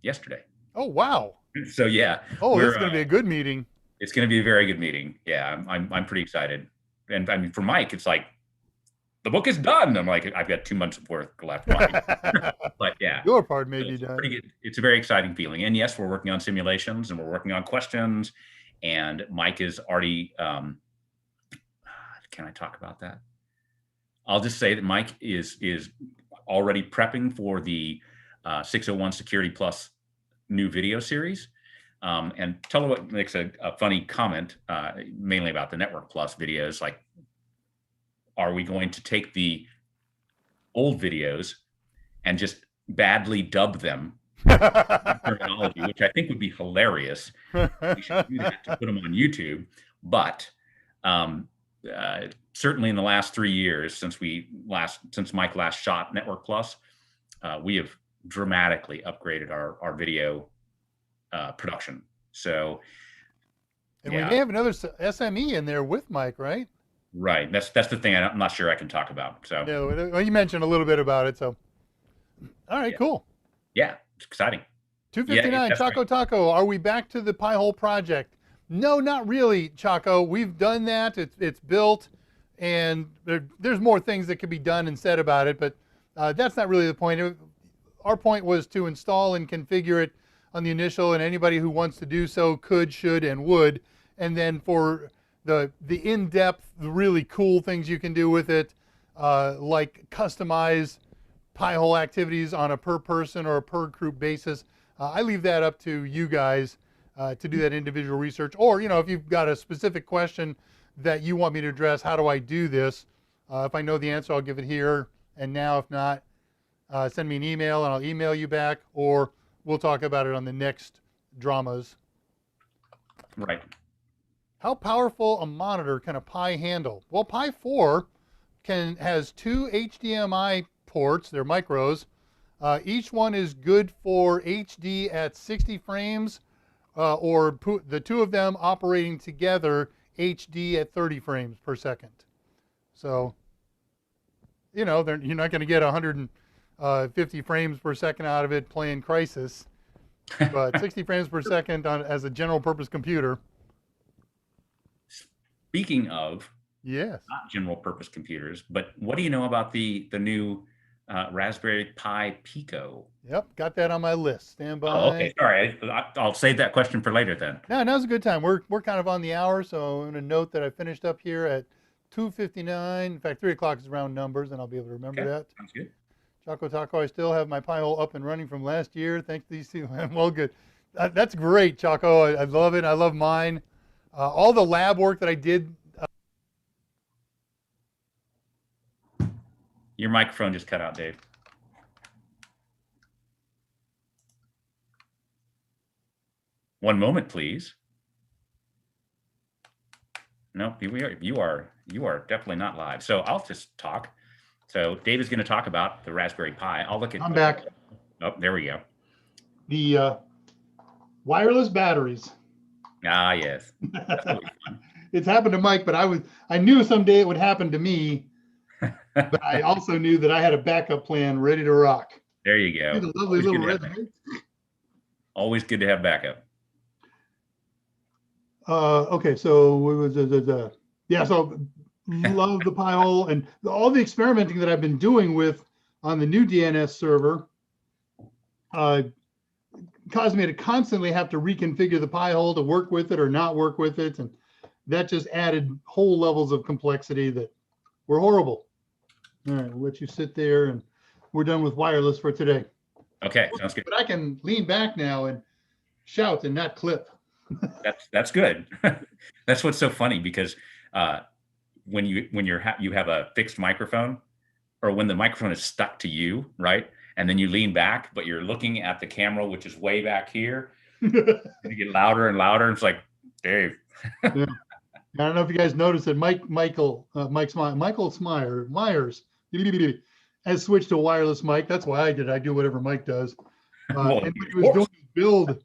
yesterday. Oh wow! So yeah. Oh, this is going to be a good meeting. It's going to be a very good meeting. Yeah, I'm pretty excited, and I mean for Mike, it's like the book is done. I'm like, I've got 2 months of work left. But yeah, your part may be done. It's a very exciting feeling. And yes, we're working on simulations and we're working on questions. And Mike is already, can I talk about that? I'll just say that Mike is already prepping for the 601 Security Plus new video series. And tell her what makes a funny comment, mainly about the Network Plus videos, like, are we going to take the old videos and just badly dub them terminology, which I think would be hilarious. We should do that to put them on YouTube. But certainly in the last 3 years, since Mike last shot Network Plus, we have dramatically upgraded our video production. So, and we may have another SME in there with Mike, right? Right. That's the thing I'm not sure I can talk about. So yeah, well, you mentioned a little bit about it. So, all right, cool. Yeah, it's exciting. 259 Taco. Are we back to the Pi-hole project? No, not really, Chaco. We've done that. It's built, and there's more things that could be done and said about it, but that's not really the point. Our point was to install and configure it on the initial, and anybody who wants to do so could, should, and would. And then for the in-depth, the really cool things you can do with it, like customize pie hole activities on a per person or a per group basis, I leave that up to you guys to do that individual research. Or, if you've got a specific question that you want me to address, how do I do this? If I know the answer, I'll give it here and now. If not, send me an email and I'll email you back, or we'll talk about it on the next dramas. Right. How powerful a monitor can a Pi handle? Well, Pi 4 has 2 HDMI ports. They're micros. Each one is good for HD at 60 frames, or the two of them operating together HD at 30 frames per second. So, you're not going to get 150 frames per second out of it playing Crisis, but 60 frames per second as a general purpose computer. Speaking of Yes. not general purpose computers, but what do you know about the new Raspberry Pi Pico? Yep, got that on my list. Stand by. Oh, okay. Sorry, I'll save that question for later then. No, now's a good time. We're kind of on the hour, so I'm going to note that I finished up here at 2:59. In fact, 3 o'clock is round numbers, and I'll be able to remember that. Sounds good. Choco Taco, I still have my Pi hole up and running from last year. Thanks to these two. Well, good. That's great, Choco. I love it. I love mine. All the lab work that I did. Your microphone just cut out, Dave. One moment, please. No, you are definitely not live. So I'll just talk. So Dave is going to talk about the Raspberry Pi. I'll look at. I'm back. Oh, there we go. The wireless batteries. Ah, yes. That's really fun. It's happened to Mike, but I knew someday it would happen to me. But I also knew that I had a backup plan ready to rock. There you go. The lovely little red light. Always good to have backup. Okay, so so love the Pi hole, and all the experimenting that I've been doing with on the new DNS server caused me to constantly have to reconfigure the Pi hole to work with it or not work with it, and that just added whole levels of complexity that were horrible. All right, we'll let you sit there, and we're done with wireless for today. Okay, sounds good. But I can lean back now and shout and not clip. That's good. That's what's so funny, because when you have a fixed microphone, or when the microphone is stuck to you, right? And then you lean back, but you're looking at the camera, which is way back here. And you get louder and louder. And it's like, Dave. Yeah. I don't know if you guys noticed that Michael Meyers has switched to a wireless mic. That's why I did. I do whatever Mike does. Well, and when he was doing his build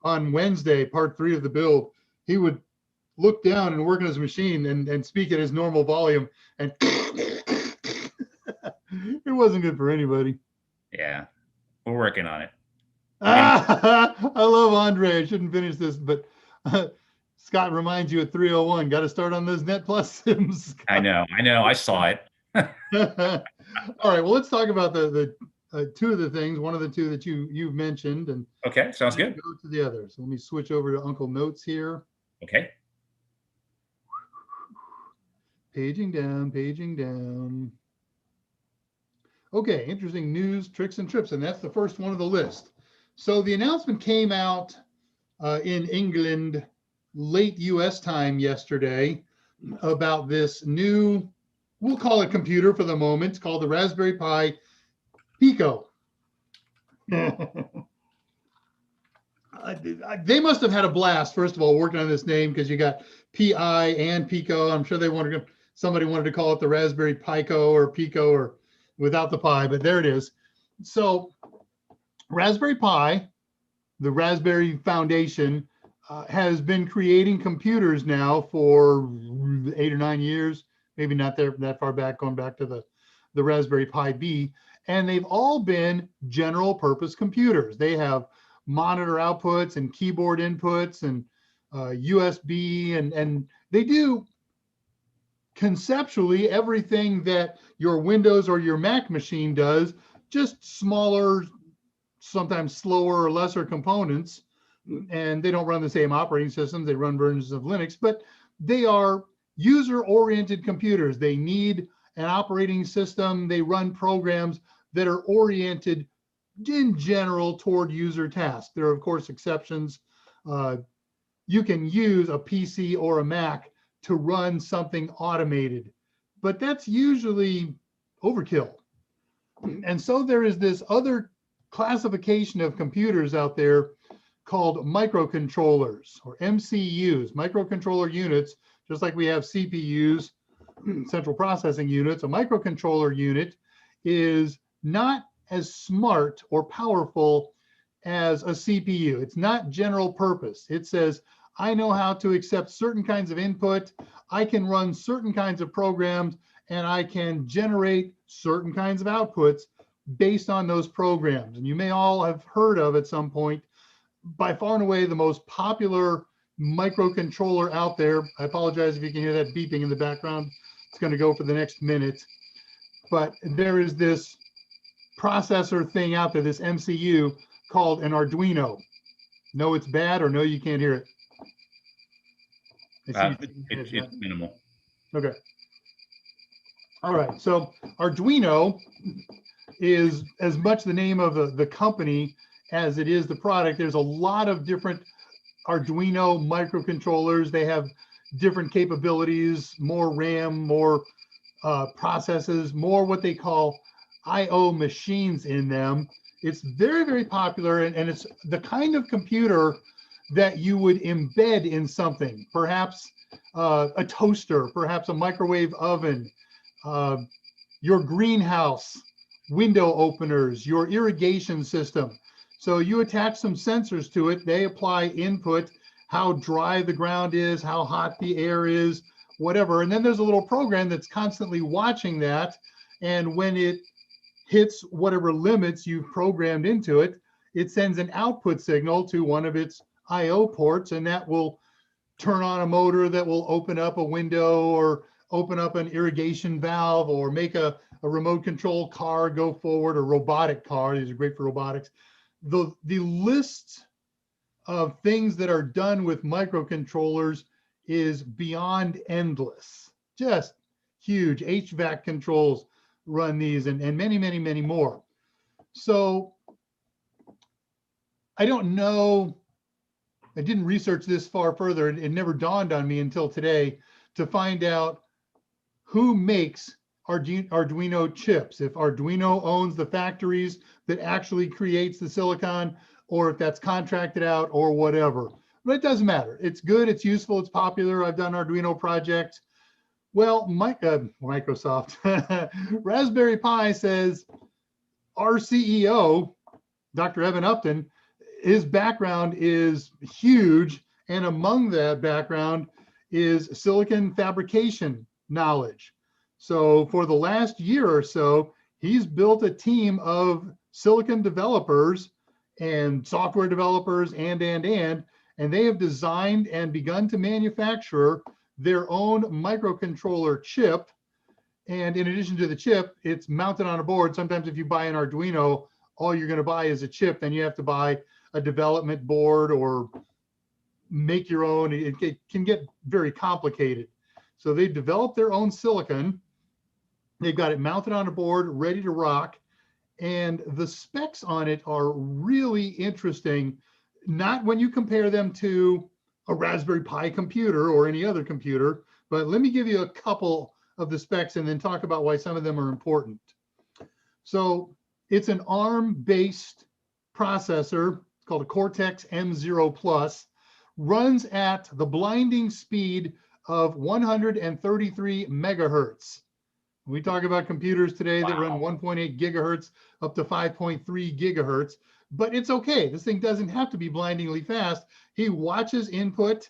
on Wednesday, part 3 of the build, he would look down and work on his machine and speak at his normal volume, and it wasn't good for anybody. Yeah, we're working on it. I love Andre. I shouldn't finish this, but Scott reminds you at 3:01. Got to start on those Net Plus sims. I know. I saw it. All right. Well, let's talk about the two of the things. One of the two that you've mentioned, and Okay, sounds good. go to the other. So let me switch over to Uncle Notes here. Okay. Paging down. Okay, interesting news, tricks, and trips, and that's the first one of the list. So the announcement came out in England late U.S. time yesterday about this new, we'll call it computer for the moment. It's called the Raspberry Pi Pico. They must have had a blast, first of all, working on this name, because you got PI and Pico. I'm sure somebody wanted to call it the Raspberry Pico or Pico, or without the Pi, but there it is. So Raspberry Pi, the Raspberry Foundation, has been creating computers now for 8 or 9 years, maybe not that far back, going back to the Raspberry Pi B, and they've all been general purpose computers. They have monitor outputs and keyboard inputs and USB, and they do conceptually everything that your Windows or your Mac machine does, just smaller, sometimes slower or lesser components. And they don't run the same operating systems. They run versions of Linux, but they are user-oriented computers. They need an operating system. They run programs that are oriented in general toward user tasks. There are, of course, exceptions. You can use a PC or a Mac to run something automated, but that's usually overkill. And so there is this other classification of computers out there called microcontrollers, or MCUs, microcontroller units, just like we have CPUs, central processing units. A microcontroller unit is not as smart or powerful as a CPU. It's not general purpose. It says, I know how to accept certain kinds of input, I can run certain kinds of programs, and I can generate certain kinds of outputs based on those programs. And you may all have heard of at some point, by far and away the most popular microcontroller out there. I apologize if you can hear that beeping in the background. It's going to go for the next minute. But there is this processor thing out there, this MCU, called an Arduino. No, it's bad, or no, you can't hear it? It's minimal. Okay. All right. So Arduino is as much the name of the company as it is the product. There's a lot of different Arduino microcontrollers. They have different capabilities, more RAM, more processes, more what they call I/O machines in them. It's very, very popular, and it's the kind of computer that you would embed in something, perhaps a toaster, perhaps a microwave oven, your greenhouse, window openers, your irrigation system. So you attach some sensors to it, they apply input, how dry the ground is, how hot the air is, whatever. And then there's a little program that's constantly watching that. And when it hits whatever limits you've programmed into it, it sends an output signal to one of its I/O ports, and that will turn on a motor that will open up a window or open up an irrigation valve or make a remote control car go forward, a robotic car. These are great for robotics. The list of things that are done with microcontrollers is beyond endless, just huge. HVAC controls run these, and many, many, many more. So I don't know, I didn't research this far further. It never dawned on me until today to find out who makes Arduino chips. If Arduino owns the factories that actually creates the silicon, or if that's contracted out or whatever. But it doesn't matter. It's good, it's useful, it's popular. I've done Arduino projects. Well, Microsoft, Raspberry Pi says our CEO, Dr. Evan Upton, his background is huge, and among that background is silicon fabrication knowledge. So for the last year or so, he's built a team of silicon developers and software developers and they have designed and begun to manufacture their own microcontroller chip. And in addition to the chip, it's mounted on a board. Sometimes if you buy an Arduino, all you're going to buy is a chip. Then you have to buy a development board or make your own. It can get very complicated. So they've developed their own silicon. They've got it mounted on a board, ready to rock. And the specs on it are really interesting, not when you compare them to a Raspberry Pi computer or any other computer, but let me give you a couple of the specs and then talk about why some of them are important. So it's an ARM-based processor. It's called a Cortex M0 Plus, runs at the blinding speed of 133 megahertz. We talk about computers today that run 1.8 gigahertz up to 5.3 gigahertz, but it's okay. This thing doesn't have to be blindingly fast. He watches input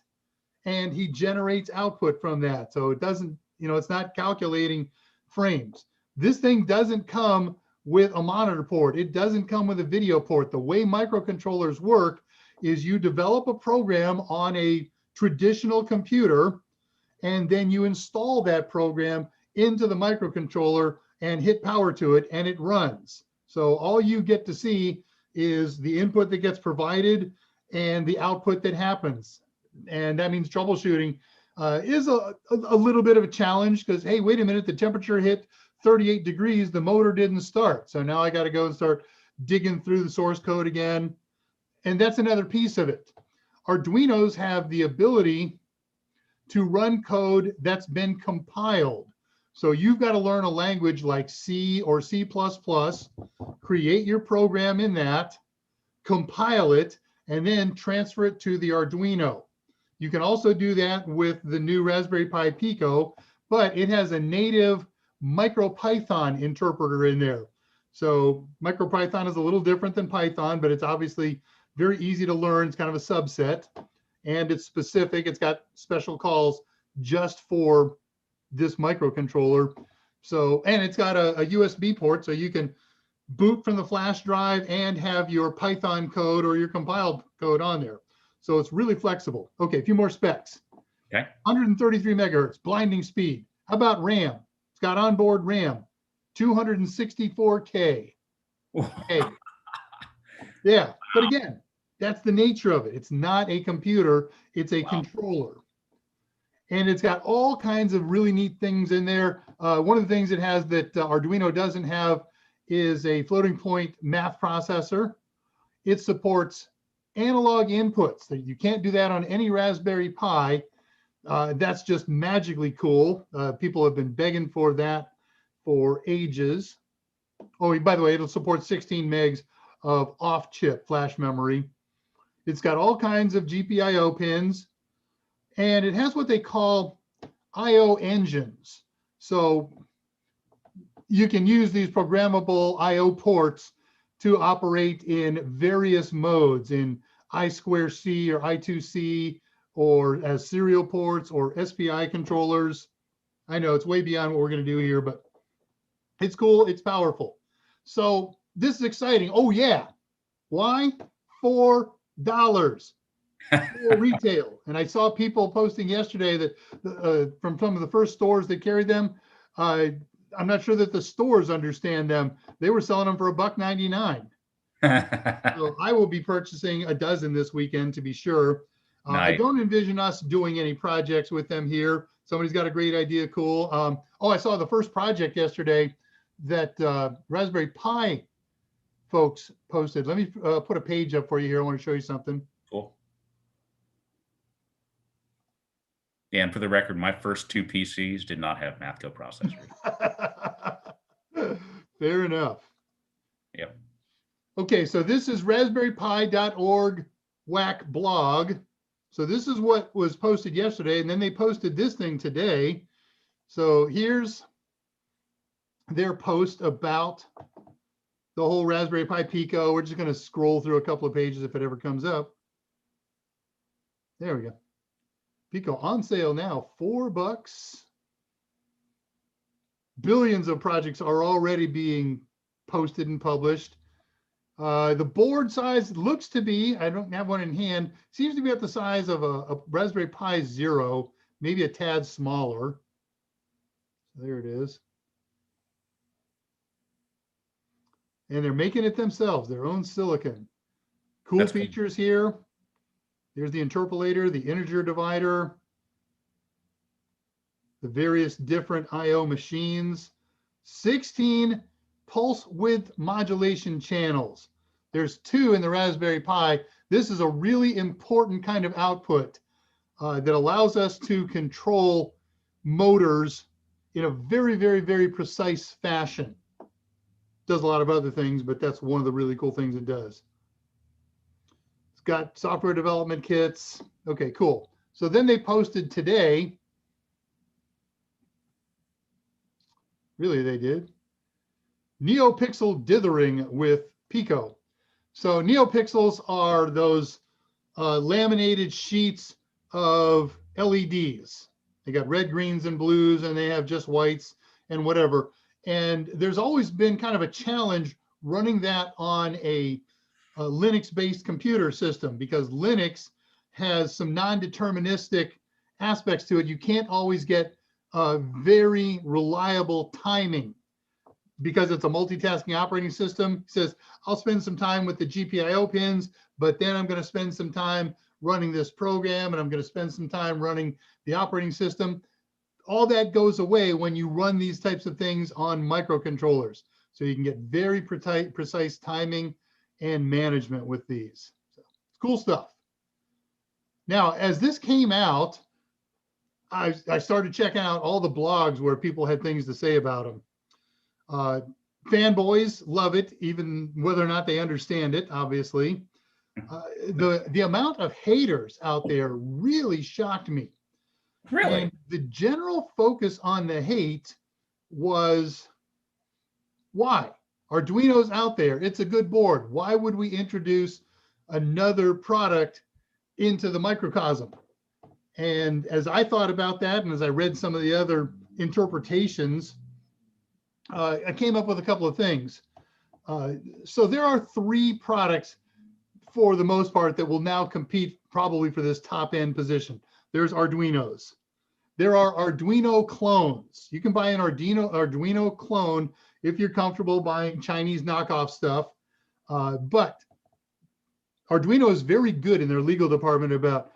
and he generates output from that. So it doesn't, it's not calculating frames. This thing doesn't come with a monitor port. It doesn't come with a video port. The way microcontrollers work is you develop a program on a traditional computer, and then you install that program into the microcontroller and hit power to it, and it runs. So all you get to see is the input that gets provided and the output that happens. And that means troubleshooting is a little bit of a challenge because, hey, wait a minute, the temperature hit 38 degrees, the motor didn't start. So now I got to go and start digging through the source code again. And that's another piece of it. Arduinos have the ability to run code that's been compiled. So you've got to learn a language like C or C++, create your program in that, compile it, and then transfer it to the Arduino. You can also do that with the new Raspberry Pi Pico, but it has a native MicroPython interpreter in there. So MicroPython is a little different than Python, but it's obviously very easy to learn. It's kind of a subset, and it's specific. It's got special calls just for this microcontroller. So, and it's got a USB port, so you can boot from the flash drive and have your Python code or your compiled code on there. So it's really flexible. Okay, a few more specs. Okay. 133 megahertz, blinding speed. How about RAM? It's got onboard RAM, 264K. Hey. Yeah, but again, that's the nature of it. It's not a computer, it's a controller. And it's got all kinds of really neat things in there. One of the things it has that Arduino doesn't have is a floating point math processor. It supports analog inputs. So you can't do that on any Raspberry Pi. That's just magically cool. People have been begging for that for ages. Oh, by the way, it'll support 16 megs of off-chip flash memory. It's got all kinds of GPIO pins, and it has what they call IO engines. So you can use these programmable IO ports to operate in various modes, in I2C or I2C, or as serial ports or SPI controllers. I know it's way beyond what we're going to do here, but it's cool. It's powerful. So this is exciting. Oh, yeah. Why? $4 for retail. And I saw people posting yesterday that from some of the first stores that carried them. I'm not sure that the stores understand them. They were selling them for $1.99. So I will be purchasing a dozen this weekend to be sure. Nice. I don't envision us doing any projects with them here. Somebody's got a great idea. Cool. Oh, I saw the first project yesterday that Raspberry Pi folks posted. Let me put a page up for you here. I want to show you something. Cool. Yeah, and for the record, my first two PCs did not have math coprocessors. Fair enough. Yep. Okay, so this is raspberrypi.org whack blog. So this is what was posted yesterday, and then they posted this thing today. So here's their post about the whole Raspberry Pi Pico. We're just going to scroll through a couple of pages if it ever comes up. There we go. Pico on sale now, $4. Billions of projects are already being posted and published. The board size looks to be, I don't have one in hand, seems to be at the size of a Raspberry Pi Zero, maybe a tad smaller. There it is. And they're making it themselves, their own silicon. Cool That's features here. There's the interpolator, the integer divider, the various different IO machines, 16 pulse width modulation channels. There's 2 in the Raspberry Pi. This is a really important kind of output that allows us to control motors in a very, very, very precise fashion. Does a lot of other things, but that's one of the really cool things it does. It's got software development kits. Okay, cool. So then they posted today, really they did, NeoPixel dithering with Pico. So NeoPixels are those laminated sheets of LEDs. They got red, greens, and blues, and they have just whites and whatever. And there's always been kind of a challenge running that on a Linux-based computer system because Linux has some non-deterministic aspects to it. You can't always get a very reliable timing because it's a multitasking operating system. It says, I'll spend some time with the GPIO pins, but then I'm going to spend some time running this program, and I'm going to spend some time running the operating system. All that goes away when you run these types of things on microcontrollers. So you can get very precise timing and management with these. So it's cool stuff. Now, as this came out, I started checking out all the blogs where people had things to say about them. Fanboys love it, even whether or not they understand it, obviously. The amount of haters out there really shocked me. Really? And the general focus on the hate was, why? Arduino's out there. It's a good board. Why would we introduce another product into the microcosm? And as I thought about that, and as I read some of the other interpretations, I came up with a couple of things. So there are 3 products for the most part that will now compete probably for this top end position. There's Arduinos. There are Arduino clones. You can buy an Arduino clone if you're comfortable buying Chinese knockoff stuff. But Arduino is very good in their legal department about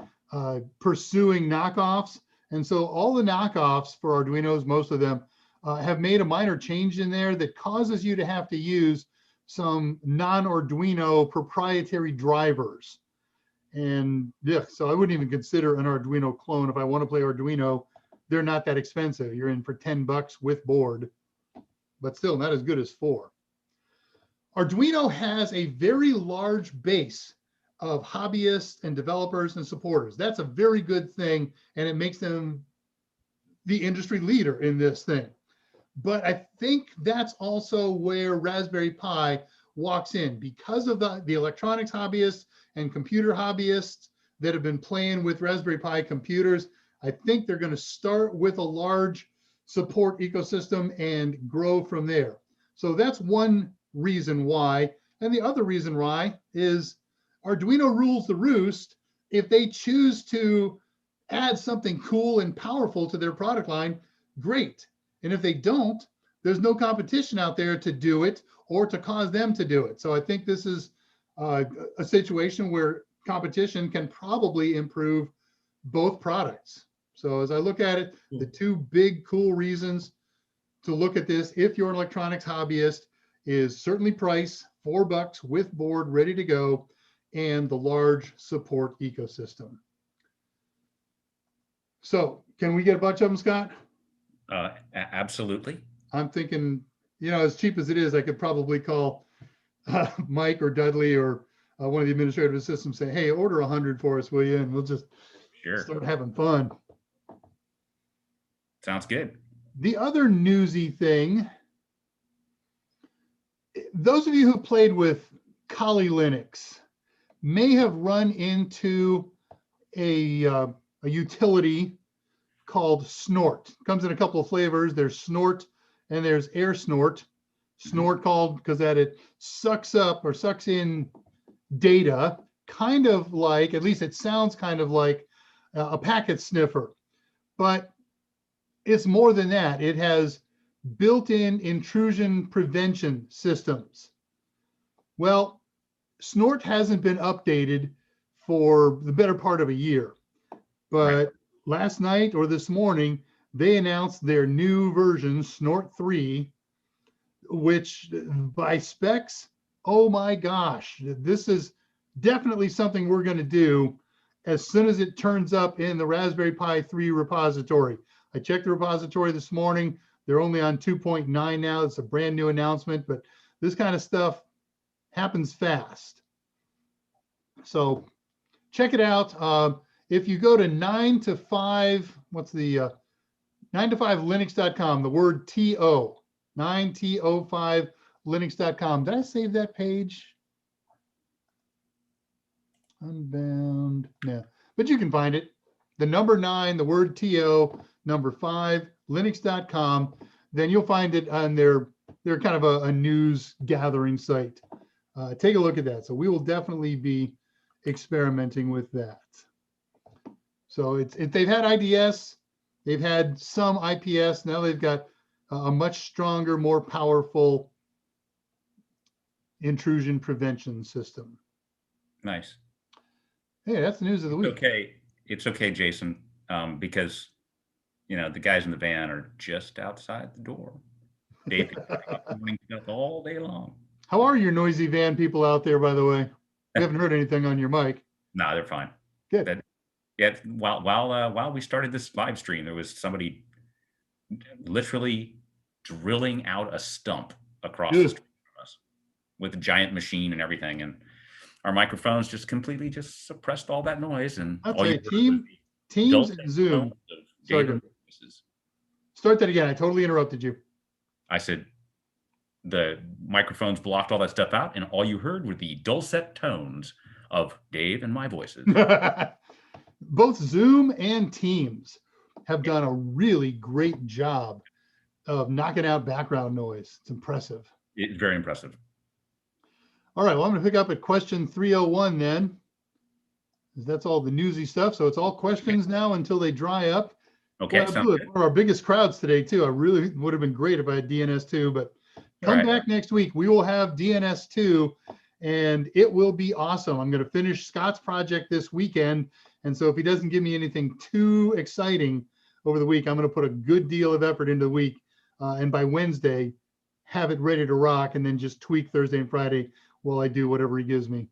pursuing knockoffs. And so all the knockoffs for Arduinos, most of them, have made a minor change in there that causes you to have to use some non-Arduino proprietary drivers. And yeah, so I wouldn't even consider an Arduino clone. If I want to play Arduino, they're not that expensive. You're in for $10 with board, but still not as good as 4. Arduino has a very large base of hobbyists and developers and supporters. That's a very good thing, and it makes them the industry leader in this thing. But I think that's also where Raspberry Pi walks in, because of the electronics hobbyists and computer hobbyists that have been playing with Raspberry Pi computers. I think they're going to start with a large support ecosystem and grow from there. So that's one reason why. And the other reason why is Arduino rules the roost. If they choose to add something cool and powerful to their product line, great. And if they don't, there's no competition out there to do it or to cause them to do it. So I think this is a situation where competition can probably improve both products. So as I look at it, the 2 big cool reasons to look at this, if you're an electronics hobbyist, is certainly price, $4 with board ready to go, and the large support ecosystem. So can we get a bunch of them, Scott? Absolutely. I'm thinking, as cheap as it is, I could probably call Mike or Dudley or one of the administrative assistants, say, hey, order 100 for us, will you? And we'll just start having fun. Sounds good. The other newsy thing, those of you who played with Kali Linux may have run into a utility called Snort. It comes in a couple of flavors. There's Snort and there's Air Snort. Snort called because that it sucks up or sucks in data, kind of like, at least it sounds kind of like a packet sniffer, but it's more than that. It has built-in intrusion prevention systems. Well, Snort hasn't been updated for the better part of a year, but last night or this morning, they announced their new version, Snort 3, which by specs, oh my gosh, this is definitely something we're going to do as soon as it turns up in the Raspberry Pi 3 repository. I checked the repository this morning. They're only on 2.9 now. It's a brand new announcement, but this kind of stuff happens fast. So check it out. If you go to 9to5, what's the 9to5linux.com, the word TO, 9to5linux.com. Did I save that page? Unbound, no, but you can find it. The number 9, the word TO, number 5, linux.com. Then you'll find it on their kind of a news gathering site. Take a look at that. So we will definitely be experimenting with that. So they've had IDS, they've had some IPS. Now they've got a much stronger, more powerful intrusion prevention system. Nice. Hey, that's the news of the week. Okay, it's okay, Jason, because the guys in the van are just outside the door. Dave can talk about morning stuff all day long. How are your noisy van people out there, by the way? We haven't heard anything on your mic. No, they're fine. Good. Yeah, while we started this live stream, there was somebody literally drilling out a stump across the street from us with a giant machine and everything, and our microphones just completely suppressed all that noise. And I'll all say Teams and Zoom. Sorry, start that again. I totally interrupted you. I said the microphones blocked all that stuff out, and all you heard were the dulcet tones of Dave and my voices. Both Zoom and Teams have done a really great job of knocking out background noise. It's impressive. It's very impressive. All right, well, I'm going to pick up at question 301 then. That's all the newsy stuff. So it's all questions now until they dry up. Okay. One of our biggest crowds today, too. I really would have been great if I had DNS2, but come back next week. We will have DNS2, and it will be awesome. I'm going to finish Scott's project this weekend. And so if he doesn't give me anything too exciting over the week, I'm going to put a good deal of effort into the week. And by Wednesday, have it ready to rock, and then just tweak Thursday and Friday while I do whatever he gives me.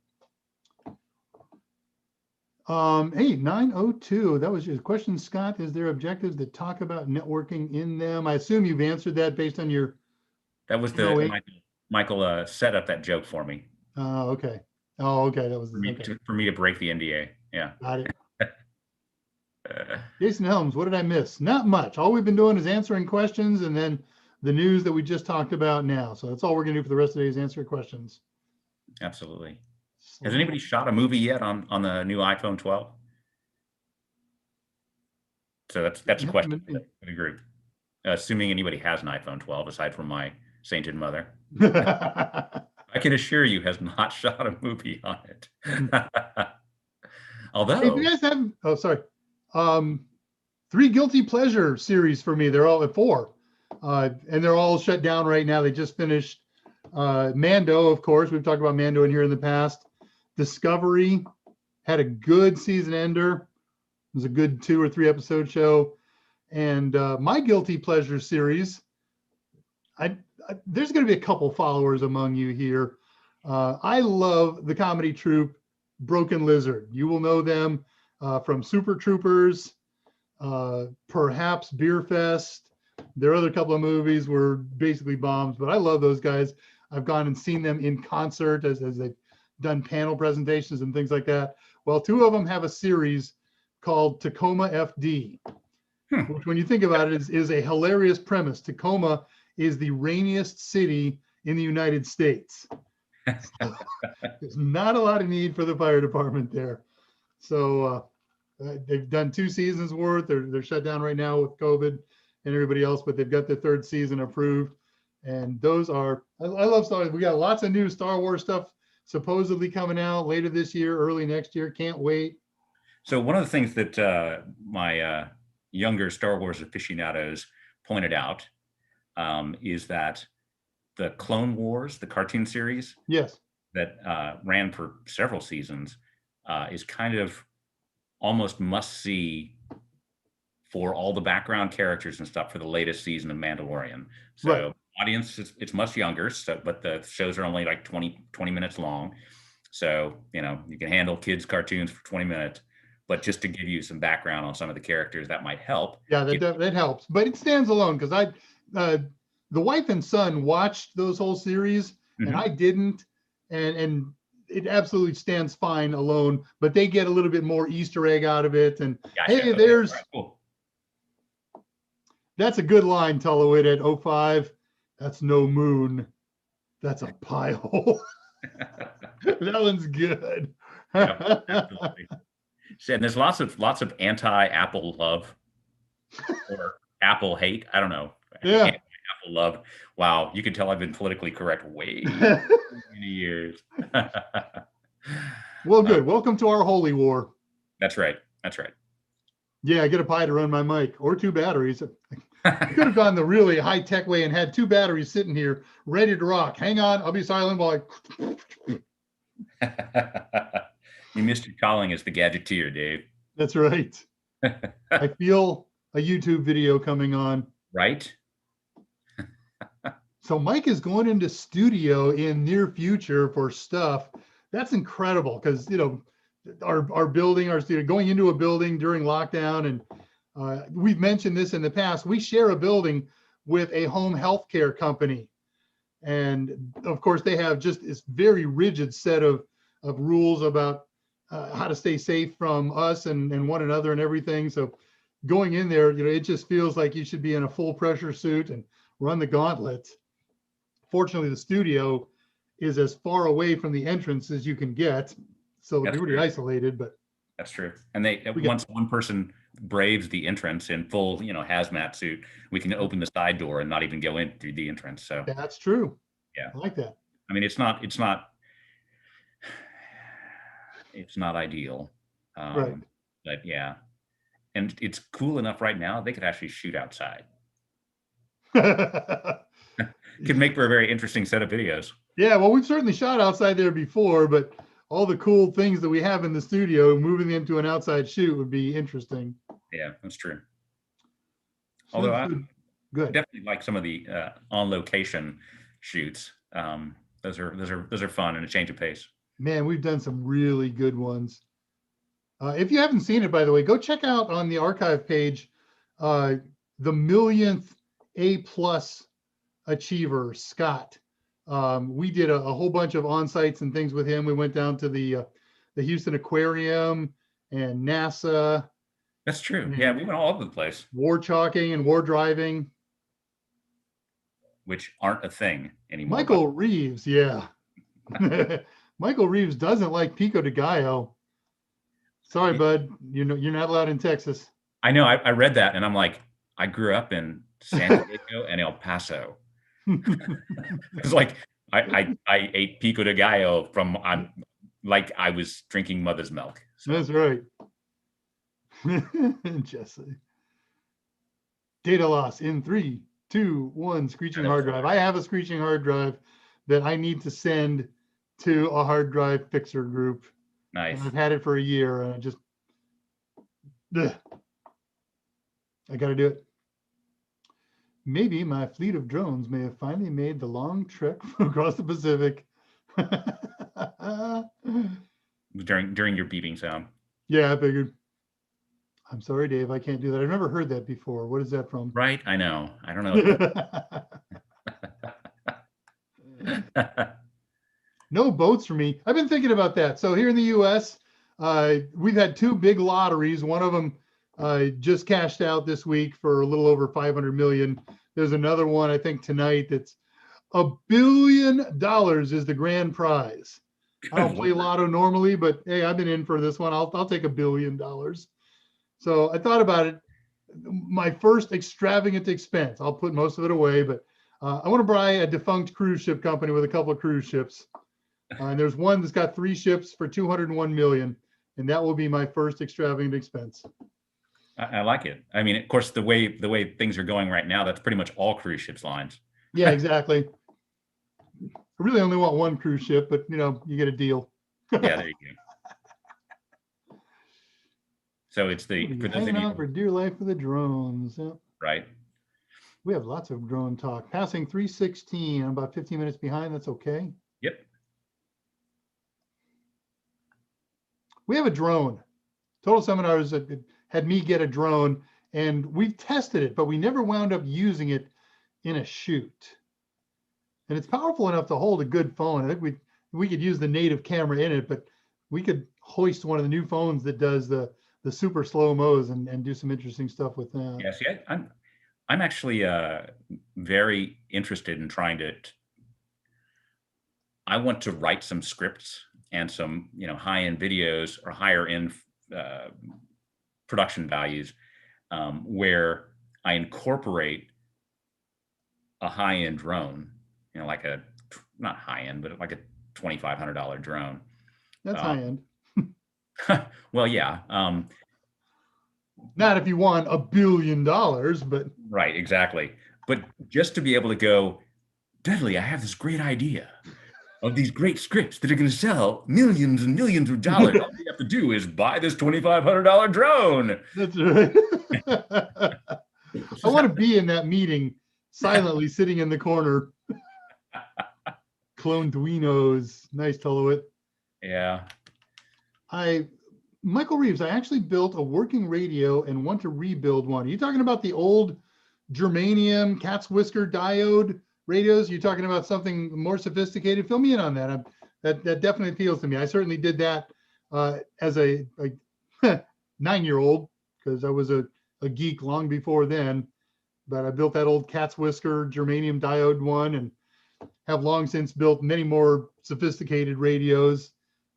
Hey, 902, that was your question, Scott. Is there objectives that talk about networking in them? I assume you've answered that based on your... That was Michael set up that joke for me. Okay. Oh, okay. That was for me to break the NDA. Yeah. Got it. Jason Helms, what did I miss? Not much. All we've been doing is answering questions, and then the news that we just talked about now. So that's all we're going to do for the rest of the day is answer questions. Absolutely. Has anybody shot a movie yet on the new iPhone 12? So that's a question for the group. Assuming anybody has an iPhone 12 aside from my sainted mother. I can assure you has not shot a movie on it. Although, hey, you guys have, 3 guilty pleasure series for me. They're all at 4, and they're all shut down right now. They just finished Mando, of course. We've talked about Mando in here in the past. Discovery had a good season ender. It was a good 2 or 3 episode show. And my guilty pleasure series, there's going to be a couple followers among you here. I love the comedy troupe Broken Lizard. You will know them from Super Troopers, perhaps Beer Fest. Their other couple of movies were basically bombs, but I love those guys. I've gone and seen them in concert as they've done panel presentations and things like that. Well, 2 of them have a series called Tacoma FD, which when you think about it is a hilarious premise. Tacoma is the rainiest city in the United States. So, there's not a lot of need for the fire department there. So they've done 2 seasons worth. They're shut down right now with COVID and everybody else, but they've got their 3rd season approved. And those are, I love Star Wars. We got lots of new Star Wars stuff supposedly coming out later this year, early next year. Can't wait. So one of the things that my younger Star Wars aficionados pointed out is that the Clone Wars, the cartoon series, yes, that ran for several seasons, is kind of almost must-see for all the background characters and stuff for the latest season of Mandalorian. So right. Audience, it's much younger, but the shows are only like 20 minutes long. So, you can handle kids' cartoons for 20 minutes. But just to give you some background on some of the characters, that might help. Yeah, that helps. But it stands alone because the wife and son watched those whole series, and I didn't. And it absolutely stands fine alone. But they get a little bit more Easter egg out of it. And gotcha. Hey, there's right, cool. That's a good line, Tullowit at 05. That's no moon. That's a pie hole. That one's good. Yep, absolutely. And there's lots of anti-Apple love or Apple hate. I don't know. Yeah. Apple love. Wow, you can tell I've been politically correct way many years. Well, good. Welcome to our holy war. That's right. That's right. Yeah, get a Pi to run my mic or 2 batteries. I could have gone the really high tech way and had 2 batteries sitting here ready to rock. Hang on, I'll be silent while You missed your calling as the gadgeteer, Dave. That's right. I feel a YouTube video coming on. Right? So Mike is going into studio in near future for stuff. That's incredible because our building, our studio, going into a building during lockdown, and we've mentioned this in the past. We share a building with a home healthcare company, and of course they have just this very rigid set of rules about how to stay safe from us and one another and everything. So going in there, it just feels like you should be in a full pressure suit and run the gauntlet. Fortunately, the studio is as far away from the entrance as you can get, so it'll be really isolated. But that's true. And once one person braves the entrance in full, hazmat suit, we can open the side door and not even go in through the entrance. So that's true. Yeah, I like that. I mean, it's not ideal, right? But yeah, and it's cool enough right now they could actually shoot outside. Could make for a very interesting set of videos. Yeah, well, we've certainly shot outside there before, but all the cool things that we have in the studio, moving them to an outside shoot would be interesting. Yeah, that's true. Although I definitely like some of the on location shoots. Those are fun and a change of pace. Man, we've done some really good ones. If you haven't seen it, by the way, go check out on the archive page the millionth A+ achiever, Scott. We did a whole bunch of on-sites and things with him. We went down to the Houston Aquarium and NASA. That's true. Yeah, we went all over the place. War chalking and war driving. Which aren't a thing anymore. Michael Reeves, yeah. Michael Reeves doesn't like Pico de Gallo. Sorry, bud. You're not allowed in Texas. I know. I read that and I'm like, I grew up in San Diego and El Paso. It's like I ate Pico de Gallo like I was drinking mother's milk. So. That's right. Jesse. Data loss in 3, 2, 1. Screeching hard drive. I have a screeching hard drive that I need to send to a hard drive fixer group. Nice. And I've had it for a year and I got to do it. Maybe my fleet of drones may have finally made the long trek across the Pacific. During your beeping sound. Yeah, I figured. I'm sorry, Dave. I can't do that. I've never heard that before. What is that from? Right. I know. I don't know. No boats for me. I've been thinking about that. So here in the U.S., we've had 2 big lotteries. One of them just cashed out this week for a little over $500 million. There's another one, I think, tonight that's $1 billion is the grand prize. I don't play lotto normally, but hey, I've been in for this one. I'll take $1 billion. So I thought about it. My first extravagant expense. I'll put most of it away, but I want to buy a defunct cruise ship company with a couple of cruise ships. And there's one that's got 3 ships for $201 million, and that will be my first extravagant expense. I like it. I mean, of course, the way things are going right now, that's pretty much all cruise ships lines. Yeah, exactly. I really only want 1 cruise ship, but you get a deal. Yeah, there you go. So it's hanging out for dear life with the drones. Yep. Right. We have lots of drone talk. Passing 316. I'm about 15 minutes behind. That's okay. Yep. We have a drone. Total Seminars had me get a drone, and we've tested it, but we never wound up using it in a shoot. And it's powerful enough to hold a good phone. I think we could use the native camera in it, but we could hoist one of the new phones that does the super slow-mos and do some interesting stuff with that. Yeah, see, I'm actually very interested in trying to. I want to write some scripts and some high-end videos or higher-end production values where I incorporate a high-end drone, like not high-end, but like a $2,500 drone. That's high-end. Well, yeah. Not if you want $1 billion, but Right, exactly. But just to be able to go, Dudley, I have this great idea of these great scripts that are going to sell millions and millions of dollars. All you have to do is buy this $2,500 drone. that's right. This I is want how, to be in that meeting, silently sitting in the corner. Clone Duinos. Nice, Tolowit. yeah. Michael Reeves, I actually built a working radio and want to rebuild one. Are you talking about the old germanium cat's whisker diode radios? You're talking about something more sophisticated? Fill me in on that. That definitely appeals to me. I certainly did that as a 9-year-old because I was a geek long before then. But I built that old cat's whisker germanium diode one and have long since built many more sophisticated radios,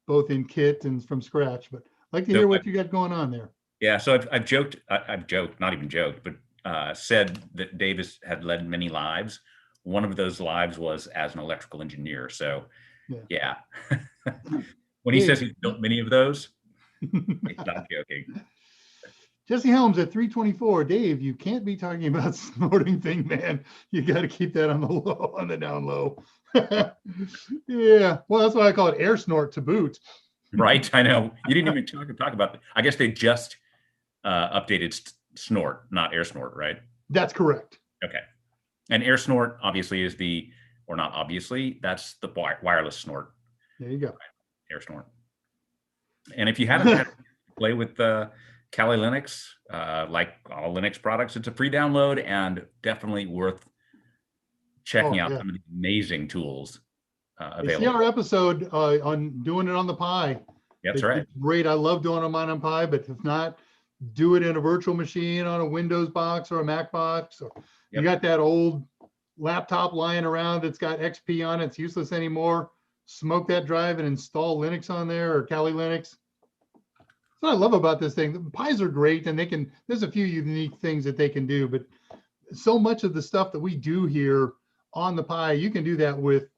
both in kit and from scratch. But I'd like to hear So, what you got going on there. yeah, so I've joked, I've joked, not even joked, but said that Davis had led many lives. One of those lives was as an electrical engineer. So, yeah. When he says he's built many of those, he's not joking. Jesse Helms at 324. Dave, you can't be talking about snorting thing, man. You got to keep that on the low, on the down low. Yeah, well, that's why I call it air snort to boot. Right, I know. You didn't even talk about. I guess they just updated snort, not air snort, right? That's correct. Okay, and air snort obviously is or not obviously, that's the wireless snort. There you go. Right? Air snort. And if you haven't had to play with Kali Linux, like all Linux products, it's a free download and definitely worth checking out some of the amazing tools available. See our episode on doing it on the Pi. That's right. It's great. I love doing them on Pi, but if not, do it in a virtual machine on a Windows box or a Mac box. Or you got that old laptop lying around that's got XP on it. It's useless anymore. Smoke that drive and install Linux on there or Kali Linux. That's what I love about this thing. The Pis are great and there's a few unique things that they can do, but so much of the stuff that we do here on the Pi, you can do that with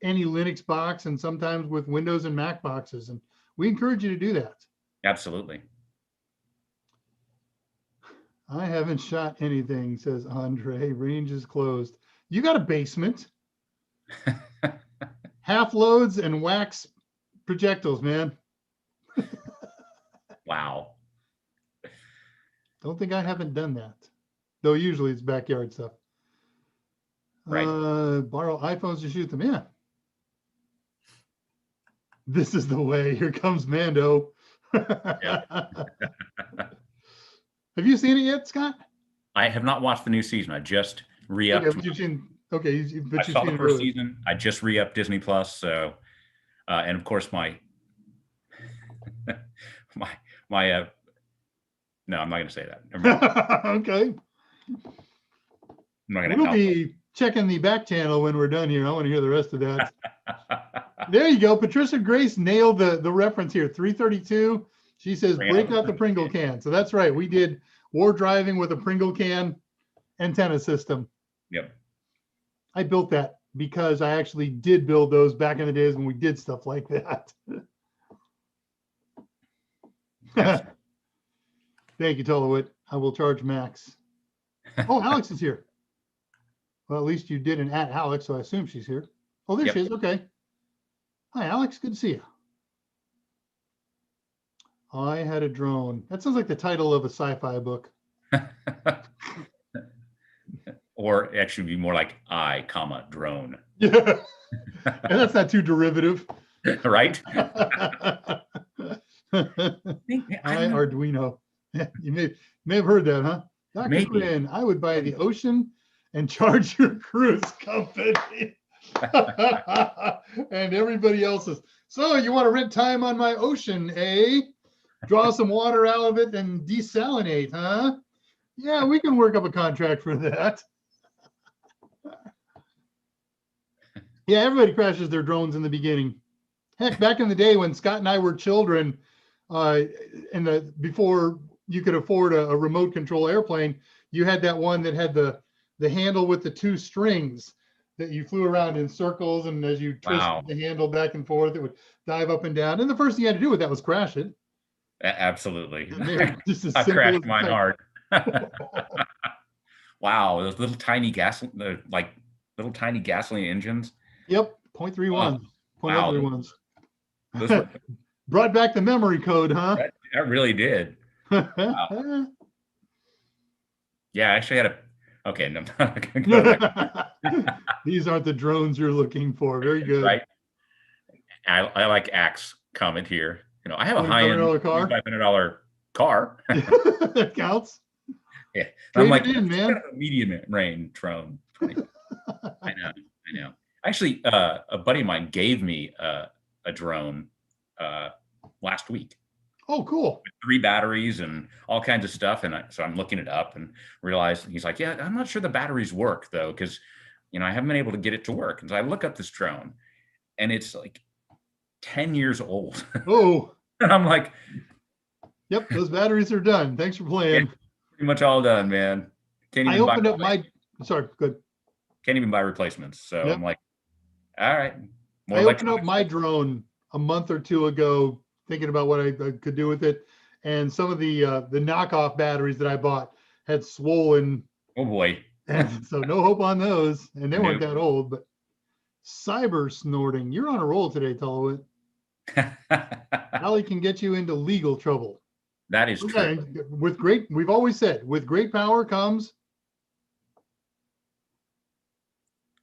any Linux box and sometimes with Windows and Mac boxes. And we encourage you to do that. Absolutely. I haven't shot anything, says Andre. Range is closed. You got a basement. Half loads and wax projectiles, man. Wow. Don't think I haven't done that. Though usually it's backyard stuff. Right. Borrow iPhones to shoot them. Yeah. This is the way. Here comes Mando. Have you seen it yet, Scott? I have not watched the new season. I just re-upped. Okay, but you've seen I saw the first season. I just re-upped Disney Plus. So, and of course my no, I'm not going to say that. Okay. We'll be checking the back channel when we're done here. I want to hear the rest of that. There you go. Patricia Grace nailed the reference here. 332. She says, break out the Pringle can. So that's right. We did war driving with a Pringle can antenna system. Yep. I built that because I actually did build those back in the days when we did stuff like that. Thank you, Tolowit. I will charge max. Oh, Alex is here. Well, at least you did an @Alex, so I assume she's here. Oh, there she is. Okay. Hi, Alex. Good to see you. I had a drone. That sounds like the title of a sci-fi book. Or actually be more like drone. Yeah. And that's not too derivative. Right? I Arduino. Yeah, you may have heard that, huh? Dr. Quinn, I would buy the ocean and charge your cruise company. And everybody else's. So you want to rent time on my ocean, eh? Draw some water out of it and desalinate, huh? Yeah, we can work up a contract for that. Yeah, everybody crashes their drones in the beginning. Heck, back in the day when Scott and I were children, before you could afford a remote control airplane, you had that one that had the handle with the 2 strings that you flew around in circles, and as you twisted the handle back and forth, it would dive up and down. And the first thing you had to do with that was crash it. Absolutely. And they're just as I simple crashed as my that. heart. Wow, those little tiny like little tiny gasoline engines. Yep, Oh, 0.31, wow, 0.031s. those were Brought back the memory code, huh? that really did. Wow. Yeah, I actually had a. Okay, no, I'm not gonna go there. These aren't the drones you're looking for. Very good. Right. I like Axe comment here. You know, I have a high-end $2,500 car. $2,500 car. That counts. Yeah, and Trade I'm like, it in, "It's man." kind of a medium range drone. I know. Actually, a buddy of mine gave me a drone last week. Oh, cool. With 3 batteries and all kinds of stuff, and so I'm looking it up and realized he's like, "Yeah, I'm not sure the batteries work though, because I haven't been able to get it to work." And so I look up this drone, and it's like 10 years old. Oh, And I'm like, yep, those batteries are done. Thanks for playing. pretty much all done, man. Can't I even buy opened up my, sorry, good. can't even buy replacements. So Yep. I'm like, all right. I opened up my drone a month or two ago, thinking about what I could do with it, and some of the knockoff batteries that I bought had swollen, Oh boy. and so no hope on those. And they weren't Nope. that old, but cyber snorting. You're on a roll today, Tullowit. Allie can get you into legal trouble. That is Okay, true. we've always said, with great power comes.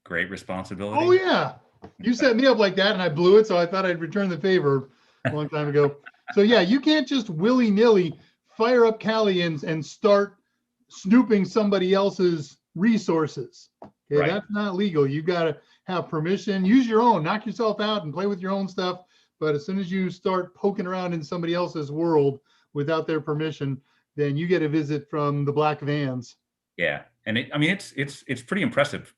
Great responsibility. Oh yeah, you set me up like that, and I blew it, so I thought I'd return the favor a long time ago. So yeah, you can't just willy-nilly fire up Callie and start snooping somebody else's resources. Okay, Right. that's not legal. You got to have permission. Use your own. Knock yourself out and play with your own stuff. But as soon as you start poking around in somebody else's world without their permission, then you get a visit from the black vans. Yeah, and it's pretty impressive.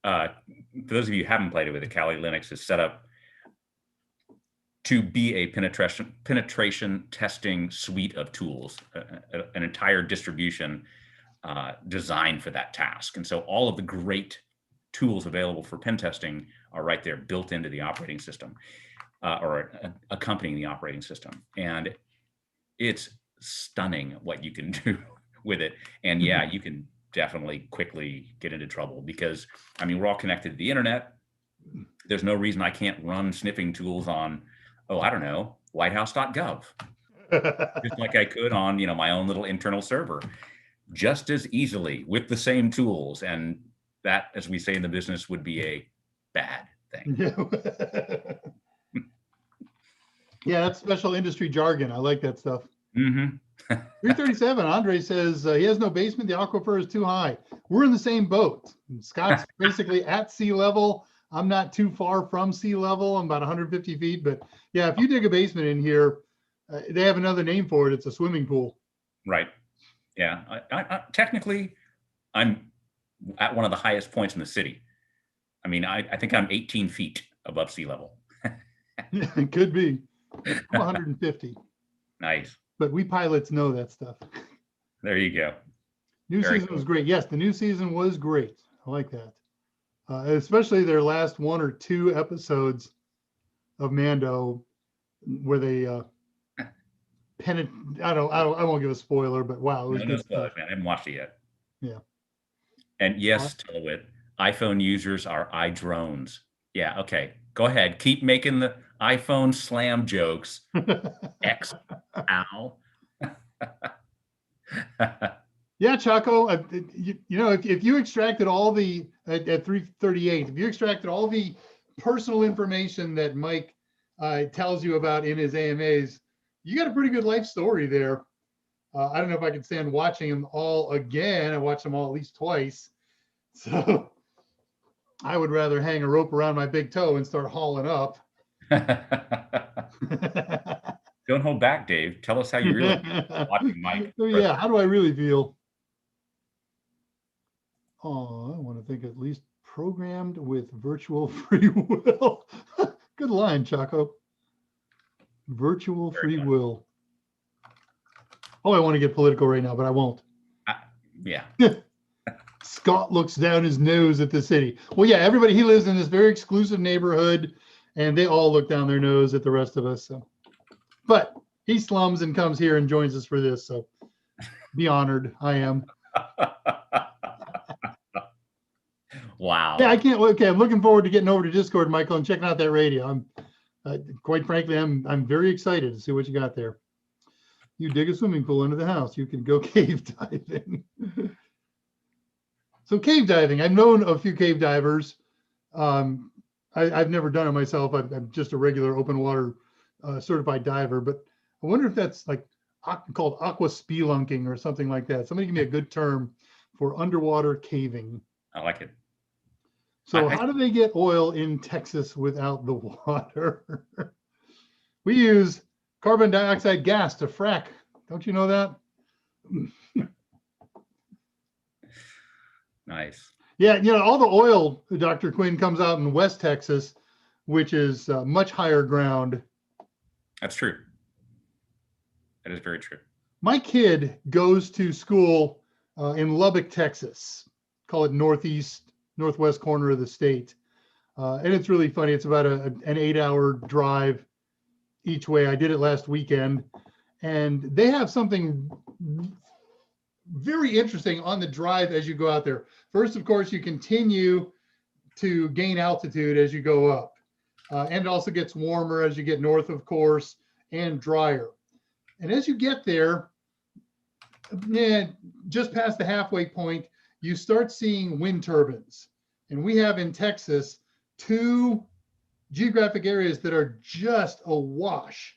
For those of you who haven't played it with it, Kali Linux is set up to be a penetration testing suite of tools, an entire distribution designed for that task. And so all of the great tools available for pen testing are right there, built into the operating system, or accompanying the operating system. And it's stunning what you can do with it. And yeah, you can definitely quickly get into trouble because, we're all connected to the internet. There's no reason I can't run sniffing tools on, I don't know, whitehouse.gov, just like I could on, my own little internal server, just as easily with the same tools. And that, as we say in the business, would be a bad thing. Yeah, that's special industry jargon. I like that stuff. Mm-hmm. 337, Andre says he has no basement. The aquifer is too high. We're in the same boat. Scott's basically at sea level. I'm not too far from sea level. I'm about 150 feet. But yeah, if you dig a basement in here, they have another name for it. It's a swimming pool. Right. Yeah. I technically, I'm at one of the highest points in the city. I think I'm 18 feet above sea level. It could be. I'm 150. Nice. But we pilots know that stuff. There you go. New season was great. Yes, the new season was great. I like that. Especially their last 1 or 2 episodes of Mando, where they I won't give a spoiler, but wow, it was good stuff. Man, I haven't watched it yet. Yeah. And yes, Tullowit, iPhone users are iDrones. Yeah. Okay. Go ahead. Keep making the iPhone slam jokes. X. Ow. Yeah, Chaco. If you extracted all the at 338, if you extracted all the personal information that Mike tells you about in his AMAs, you got a pretty good life story there. I don't know if I can stand watching them all again. I watched them all at least twice, so I would rather hang a rope around my big toe and start hauling up. Don't hold back, Dave. Tell us how you really feel watching Mike. Yeah, how do I really feel? Oh, I want to think at least programmed with virtual free will. Good line, Chaco. Virtual free will. Oh, I want to get political right now, but I won't. Yeah. Scott looks down his nose at the city. Well, yeah, everybody, he lives in this very exclusive neighborhood, and they all look down their nose at the rest of us. So. But he slums and comes here and joins us for this. So be honored. I am. Wow. Yeah, I can't. Okay, I'm looking forward to getting over to Discord, Michael, and checking out that radio. Quite frankly, I'm very excited to see what you got there. You dig a swimming pool under the house, you can go cave diving. So cave diving, I've known a few cave divers. I've never done it myself. I'm just a regular open water certified diver, but I wonder if that's like called aqua spelunking or something like that. Somebody give me a good term for underwater caving. I like it. So how do they get oil in Texas without the water? We use carbon dioxide gas to frack. Don't you know that? Nice. Yeah, all the oil, Dr. Quinn, comes out in West Texas, which is much higher ground. That's true. That is very true. My kid goes to school in Lubbock, Texas. Call it northwest corner of the state. And it's really funny. It's about an 8-hour drive each way. I did it last weekend. And they have something very interesting on the drive as you go out there. First, of course, you continue to gain altitude as you go up. And it also gets warmer as you get north, of course, and drier. And as you get there, just past the halfway point, you start seeing wind turbines. And we have in Texas 2 geographic areas that are just awash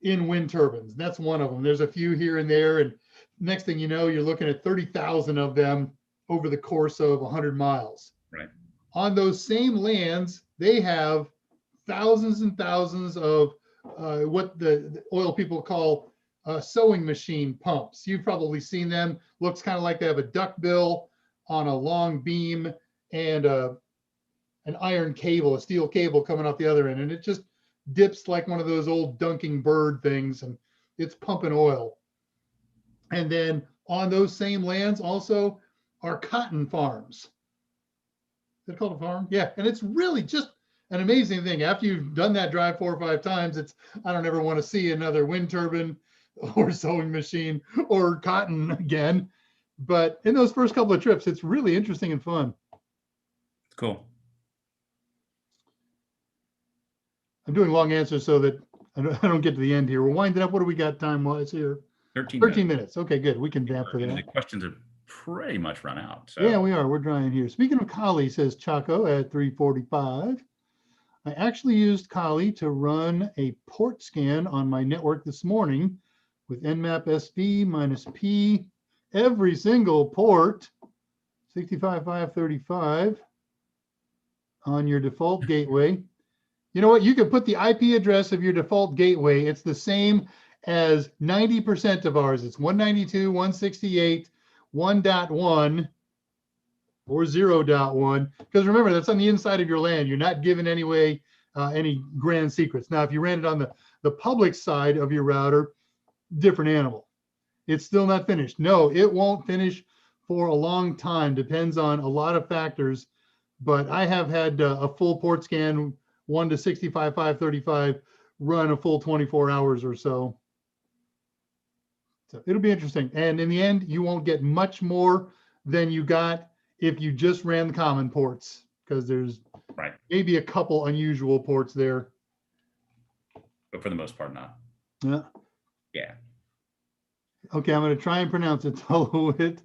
in wind turbines. That's one of them. There's a few here and there. And next thing you know, you're looking at 30,000 of them over the course of 100 miles. Right. On those same lands, they have thousands and thousands of what the oil people call sewing machine pumps. You've probably seen them. Looks kind of like they have a duck bill on a long beam and an iron cable, a steel cable coming off the other end. And it just dips like one of those old dunking bird things, and it's pumping oil. And then on those same lands also are cotton farms. Is that called a farm? Yeah. And it's really just an amazing thing. After you've done that drive 4 or 5 times, I don't ever want to see another wind turbine or sewing machine or cotton again. But in those first couple of trips, it's really interesting and fun. Cool. I'm doing long answers so that I don't get to the end here. We're winding up. What do we got time-wise here? 13 minutes. Okay, good. We can vamp for that. The questions have pretty much run out. So. Yeah, we are. We're drying here. Speaking of Kali, says Chaco at 3:45. I actually used Kali to run a port scan on my network this morning with Nmap SV -P. Every single port, 65.535 on your default gateway. You know what? You can put the IP address of your default gateway. It's the same as 90% of ours. It's 192.168, 1.1 or 0.1. Because remember, that's on the inside of your LAN. You're not giving away any grand secrets. Now, if you ran it on the public side of your router, different animal. It's still not finished. No, it won't finish for a long time. Depends on a lot of factors. But I have had a full port scan 1 to 65.535 run a full 24 hours or so. So it'll be interesting. And in the end, you won't get much more than you got if you just ran the common ports, because there's maybe a couple unusual ports there. But for the most part, not. Yeah. Yeah. Okay, I'm going to try and pronounce it. Toluit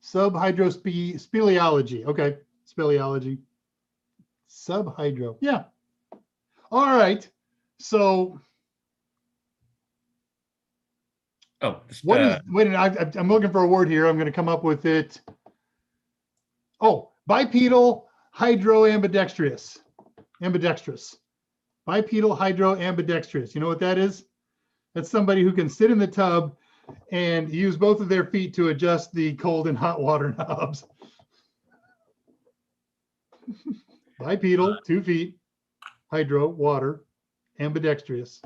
subhydrospeleology. Okay, speleology. Subhydro. Yeah. All right. So. Oh. What is? Wait a minute. I'm looking for a word here. I'm going to come up with it. Oh, bipedal hydroambidextrous. Ambidextrous. Bipedal hydroambidextrous. You know what that is? That's somebody who can sit in the tub and use both of their feet to adjust the cold and hot water knobs. Bipedal, 2 feet, hydro, water, ambidextrous.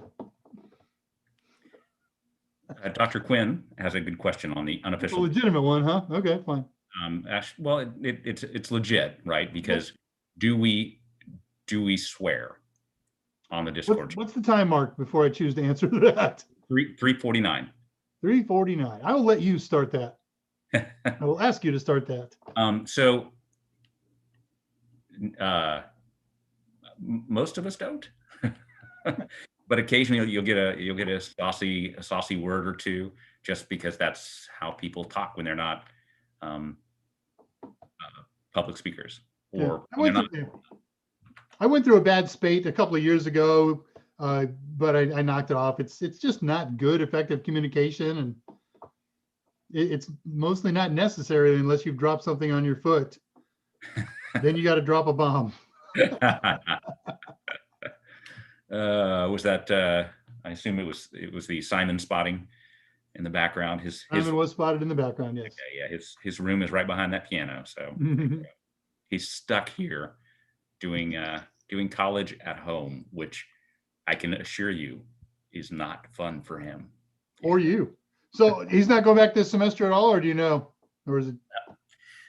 Dr. Quinn has a good question on the unofficial. A legitimate one, huh? Okay, fine. Well, it's legit, right? Because do we swear on the Discord? What's the time mark before I choose to answer that? 349. 349. I will let you start that. I will ask you to start that. So most of us don't, but occasionally you'll get a saucy word or two, just because that's how people talk when they're not public speakers. Or yeah. I went through a bad spate a couple of years ago, but I knocked it off. It's just not good, effective communication, and it's mostly not necessary unless you've dropped something on your foot. Then you got to drop a bomb. Was that? I assume it was the Simon spotting in the background. Simon was spotted in the background. Yes. Okay, yeah, his room is right behind that piano, so he's stuck here doing college at home, which I can assure you is not fun for him or you. So he's not going back this semester at all, or do you know, or is it?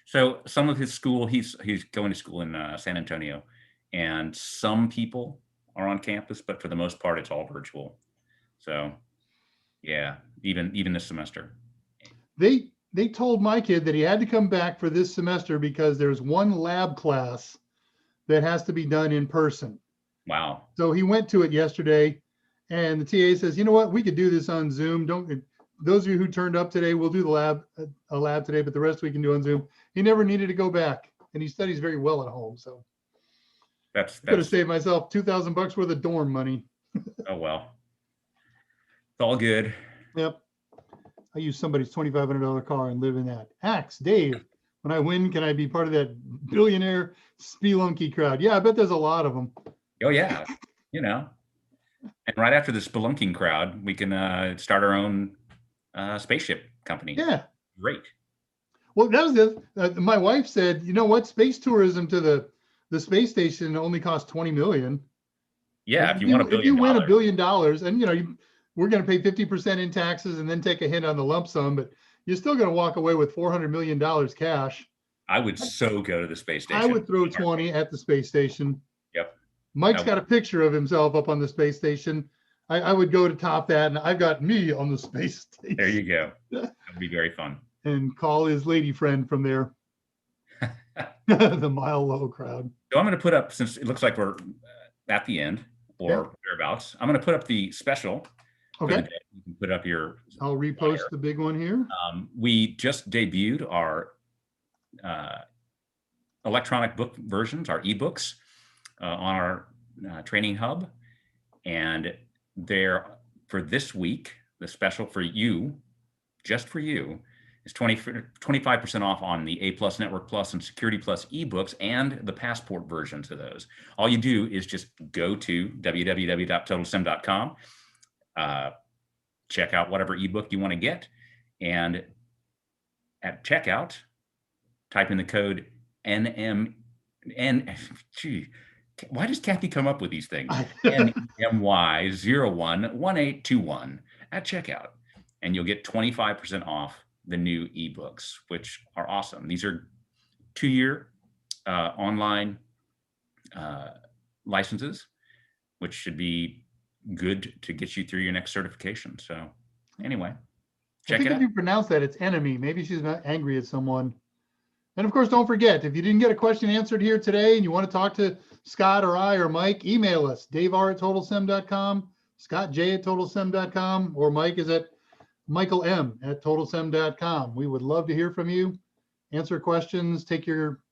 So some of his school, he's going to school in San Antonio, and some people are on campus, but for the most part, it's all virtual. So yeah, even this semester. They told my kid that he had to come back for this semester because there's one lab class that has to be done in person. Wow. So he went to it yesterday, and the TA says, you know what, we could do this on Zoom. Those of you who turned up today, we'll do a lab today, but the rest we can do on Zoom. He never needed to go back, and he studies very well at home. So that's could have saved myself $2,000 worth of dorm money. Oh well, it's all good. Yep. I use somebody's $2,500 car and live in that. Axe, Dave, when I win, can I be part of that billionaire spelunky crowd? Yeah, I bet there's a lot of them. Oh yeah, and right after the spelunking crowd, we can start our own spaceship company. Yeah, great. Well, that was my wife said, you know what, space tourism to the space station only costs $20 million. Yeah, if you win $1 billion, and we're going to pay 50% in taxes and then take a hit on the lump sum, but you're still going to walk away with $400 million cash. I would so go to the space station. I would throw 20 at the space station. Yep. Mike's got a picture of himself up on the space station. I would go to top that, and I've got me on the space station. There you go. That would be very fun. And call his lady friend from there. The mile low crowd. So I'm going to put up, since it looks like we're at the end or thereabouts, I'm going to put up the special. Okay. You can put up your. I'll repost the big one here. We just debuted our electronic book versions, our ebooks, on our training hub, and they're for this week. The special for you, just for you, is 25% off on the A+ Network Plus and Security Plus ebooks and the Passport versions of those. All you do is just go to www.totalsem.com. Check out whatever ebook you want to get, and at checkout, type in the code NMN. Gee, why does Kathy come up with these things? NMY011821 at checkout, and you'll get 25% off the new ebooks, which are awesome. These are 2-year online licenses, which should be good to get you through your next certification. So anyway, check it out. If you pronounce that, it's enemy. Maybe she's not angry at someone. And of course, don't forget, if you didn't get a question answered here today and you want to talk to Scott or I or Mike, email us, daveR@totalsem.com, scottj@totalsem.com, or Mike is at michaelm@totalsem.com. We would love to hear from you, answer questions, take your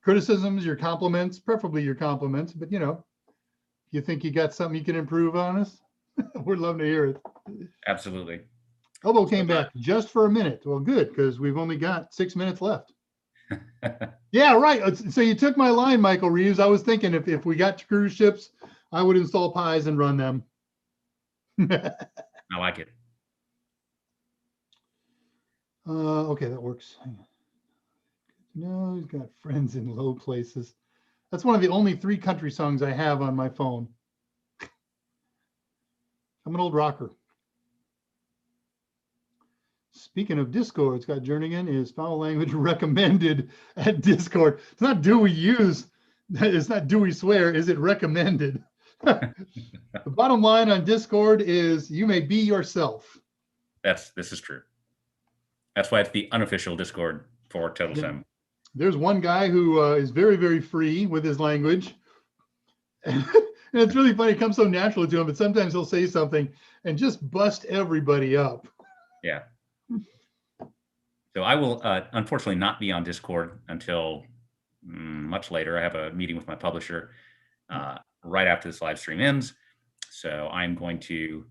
criticisms, your compliments, preferably your compliments, but you think you got something you can improve on us? We'd love to hear it. Absolutely. Elbow came back just for a minute. Well, good, because we've only got 6 minutes left. Yeah, right. So you took my line, Michael Reeves. I was thinking if we got cruise ships, I would install pies and run them. I like it. Okay, that works. No, he's got friends in low places. That's one of the only 3 country songs I have on my phone. I'm an old rocker. Speaking of Discord, Scott Jernigan, is foul language recommended at Discord? It's not do we use, it's not do we swear, is it recommended? The bottom line on Discord is you may be yourself. This is true. That's why it's the unofficial Discord for Totalsem. There's one guy who is very, very free with his language. And it's really funny. It comes so natural to him, but sometimes he'll say something and just bust everybody up. Yeah. So I will unfortunately not be on Discord until much later. I have a meeting with my publisher right after this live stream ends. So I'm going to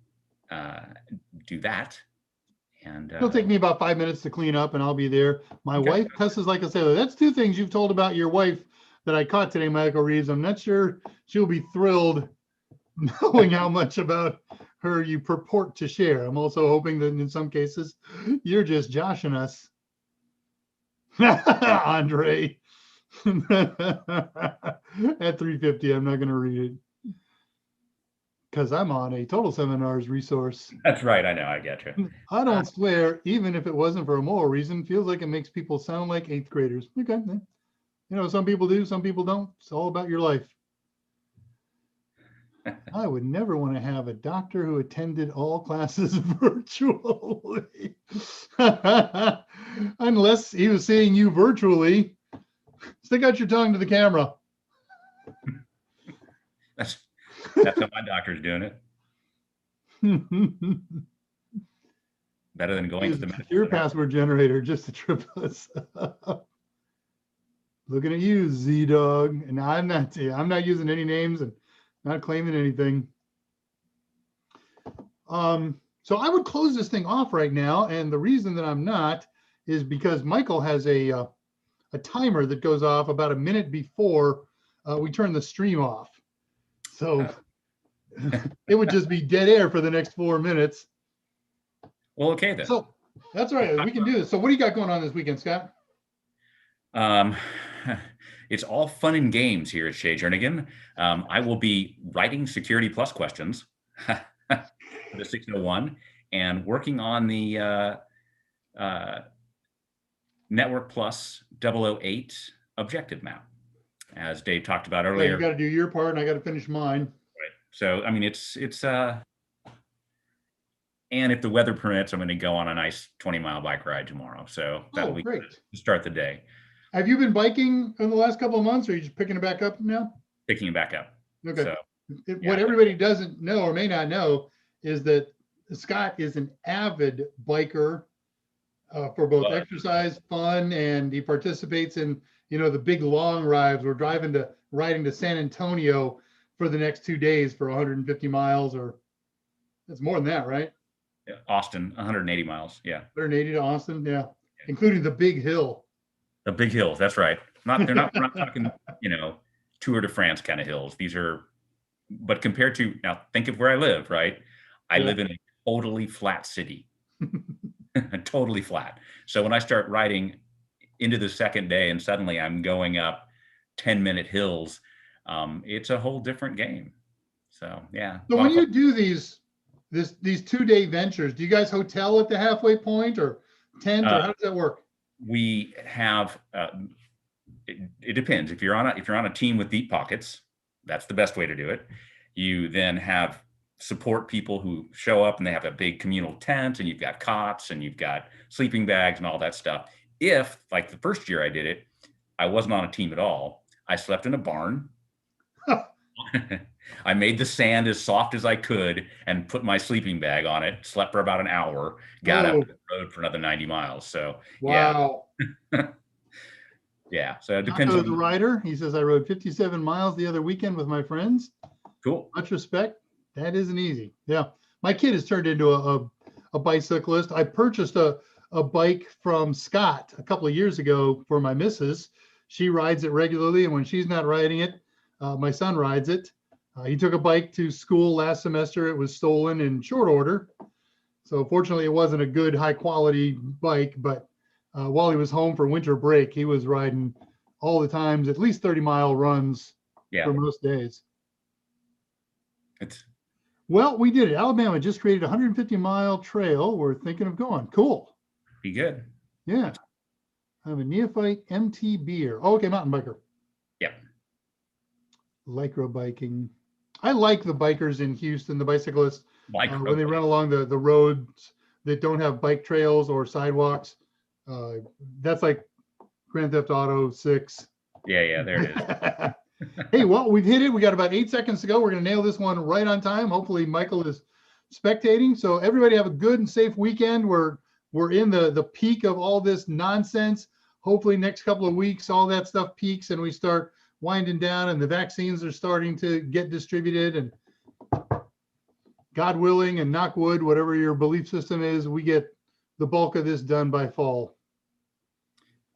do that. And It'll take me about 5 minutes to clean up and I'll be there. My wife cusses like a sailor. That's two things you've told about your wife that I caught today, Michael Reeves. I'm not sure she'll be thrilled knowing how much about her you purport to share. I'm also hoping that in some cases you're just joshing us. Andre. At 3:50, I'm not going to read it. Because I'm on a Total Seminars resource. That's right. I know. I get you. I don't swear, even if it wasn't for a moral reason. Feels like it makes people sound like 8th graders. Okay. You know, some people do, some people don't. It's all about your life. I would never want to have a doctor who attended all classes virtually. Unless he was seeing you virtually. Stick out your tongue to the camera. That's how my doctor's doing it. Better than going to the medical your center. password generator just to trip us up. Looking at you, Z-Dog. And I'm not using any names and not claiming anything. So I would close this thing off right now. And the reason that I'm not is because Michael has a timer that goes off about a minute before we turn the stream off. So it would just be dead air for the next 4 minutes. Well, okay then. So that's all right. We can do this. So what do you got going on this weekend, Scott? It's all fun and games here at Shea Jernigan. I will be writing Security Plus questions, the 601, and working on the Network Plus 008 objective map, as Dave talked about earlier. Yeah, you got to do your part, and I got to finish mine. Right. So, I mean, it's and if the weather permits, I'm going to go on a nice 20-mile bike ride tomorrow. So that'll be great to start the day. Have you been biking in the last couple of months, or are you just picking it back up now? Picking it back up. Okay. So, What everybody doesn't know or may not know is that Scott is an avid biker for both exercise, fun, and he participates in, the big long rides. We're riding to San Antonio for the next 2 days for 150 miles, or it's more than that, right? Yeah, Austin, 180 miles. Yeah. 180 to Austin. Yeah. Including the big hill. The big hills. That's right. We're not talking, Tour de France kind of hills. These are, but compared to, now think of where I live, right? I live in a totally flat city, totally flat. So when I start riding into the second day and suddenly I'm going up 10-minute hills, it's a whole different game. So, yeah. So when you do these 2-day ventures, do you guys hotel at the halfway point or tent, or how does that work? We have, it depends. If you're on a team with deep pockets, that's the best way to do it. You then have support people who show up and they have a big communal tent, and you've got cots and you've got sleeping bags and all that stuff. If, like the first year I did it, I wasn't on a team at all. I slept in a barn. I made the sand as soft as I could and put my sleeping bag on it, slept for about an hour, got up the road for another 90 miles. So, wow. Yeah. So it depends on the rider. He says, I rode 57 miles the other weekend with my friends. Cool. Much respect. That isn't easy. Yeah. My kid has turned into a bicyclist. I purchased a bike from Scott a couple of years ago for my missus. She rides it regularly, and when she's not riding it, my son rides it. He took a bike to school last semester. It was stolen in short order. So fortunately, it wasn't a good, high quality bike, but while he was home for winter break, he was riding all the times, at least 30-mile runs for most days. Well, we did it. Alabama just created a 150-mile trail. We're thinking of going. Cool. Be good. Yeah. I'm a neophyte MT beer. Oh, okay, mountain biker. Yep. Lycra biking. I like the bikers in Houston, the bicyclists, Like when they run along the roads that don't have bike trails or sidewalks. That's like Grand Theft Auto 6. yeah, there it is. Hey, well, we've hit it. We got about 8 seconds to go. We're going to nail this one right on time. Hopefully Michael is spectating. So everybody have a good and safe weekend. We're in the peak of all this nonsense. Hopefully next couple of weeks, all that stuff peaks and we start winding down and the vaccines are starting to get distributed, and God willing and knock wood, whatever your belief system is, we get the bulk of this done by fall.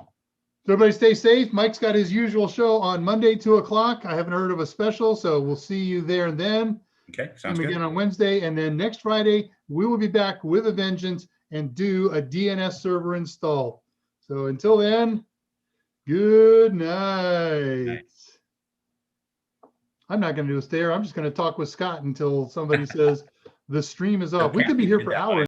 So everybody stay safe. Mike's got his usual show on Monday, 2 o'clock. I haven't heard of a special, so we'll see you there and then. Okay, See sounds him good. again on Wednesday. And then next Friday, we will be back with a vengeance and do a DNS server install. So until then, good night. I'm not going to do a stare. I'm just going to talk with Scott until somebody says the stream is off. We could be here for hours.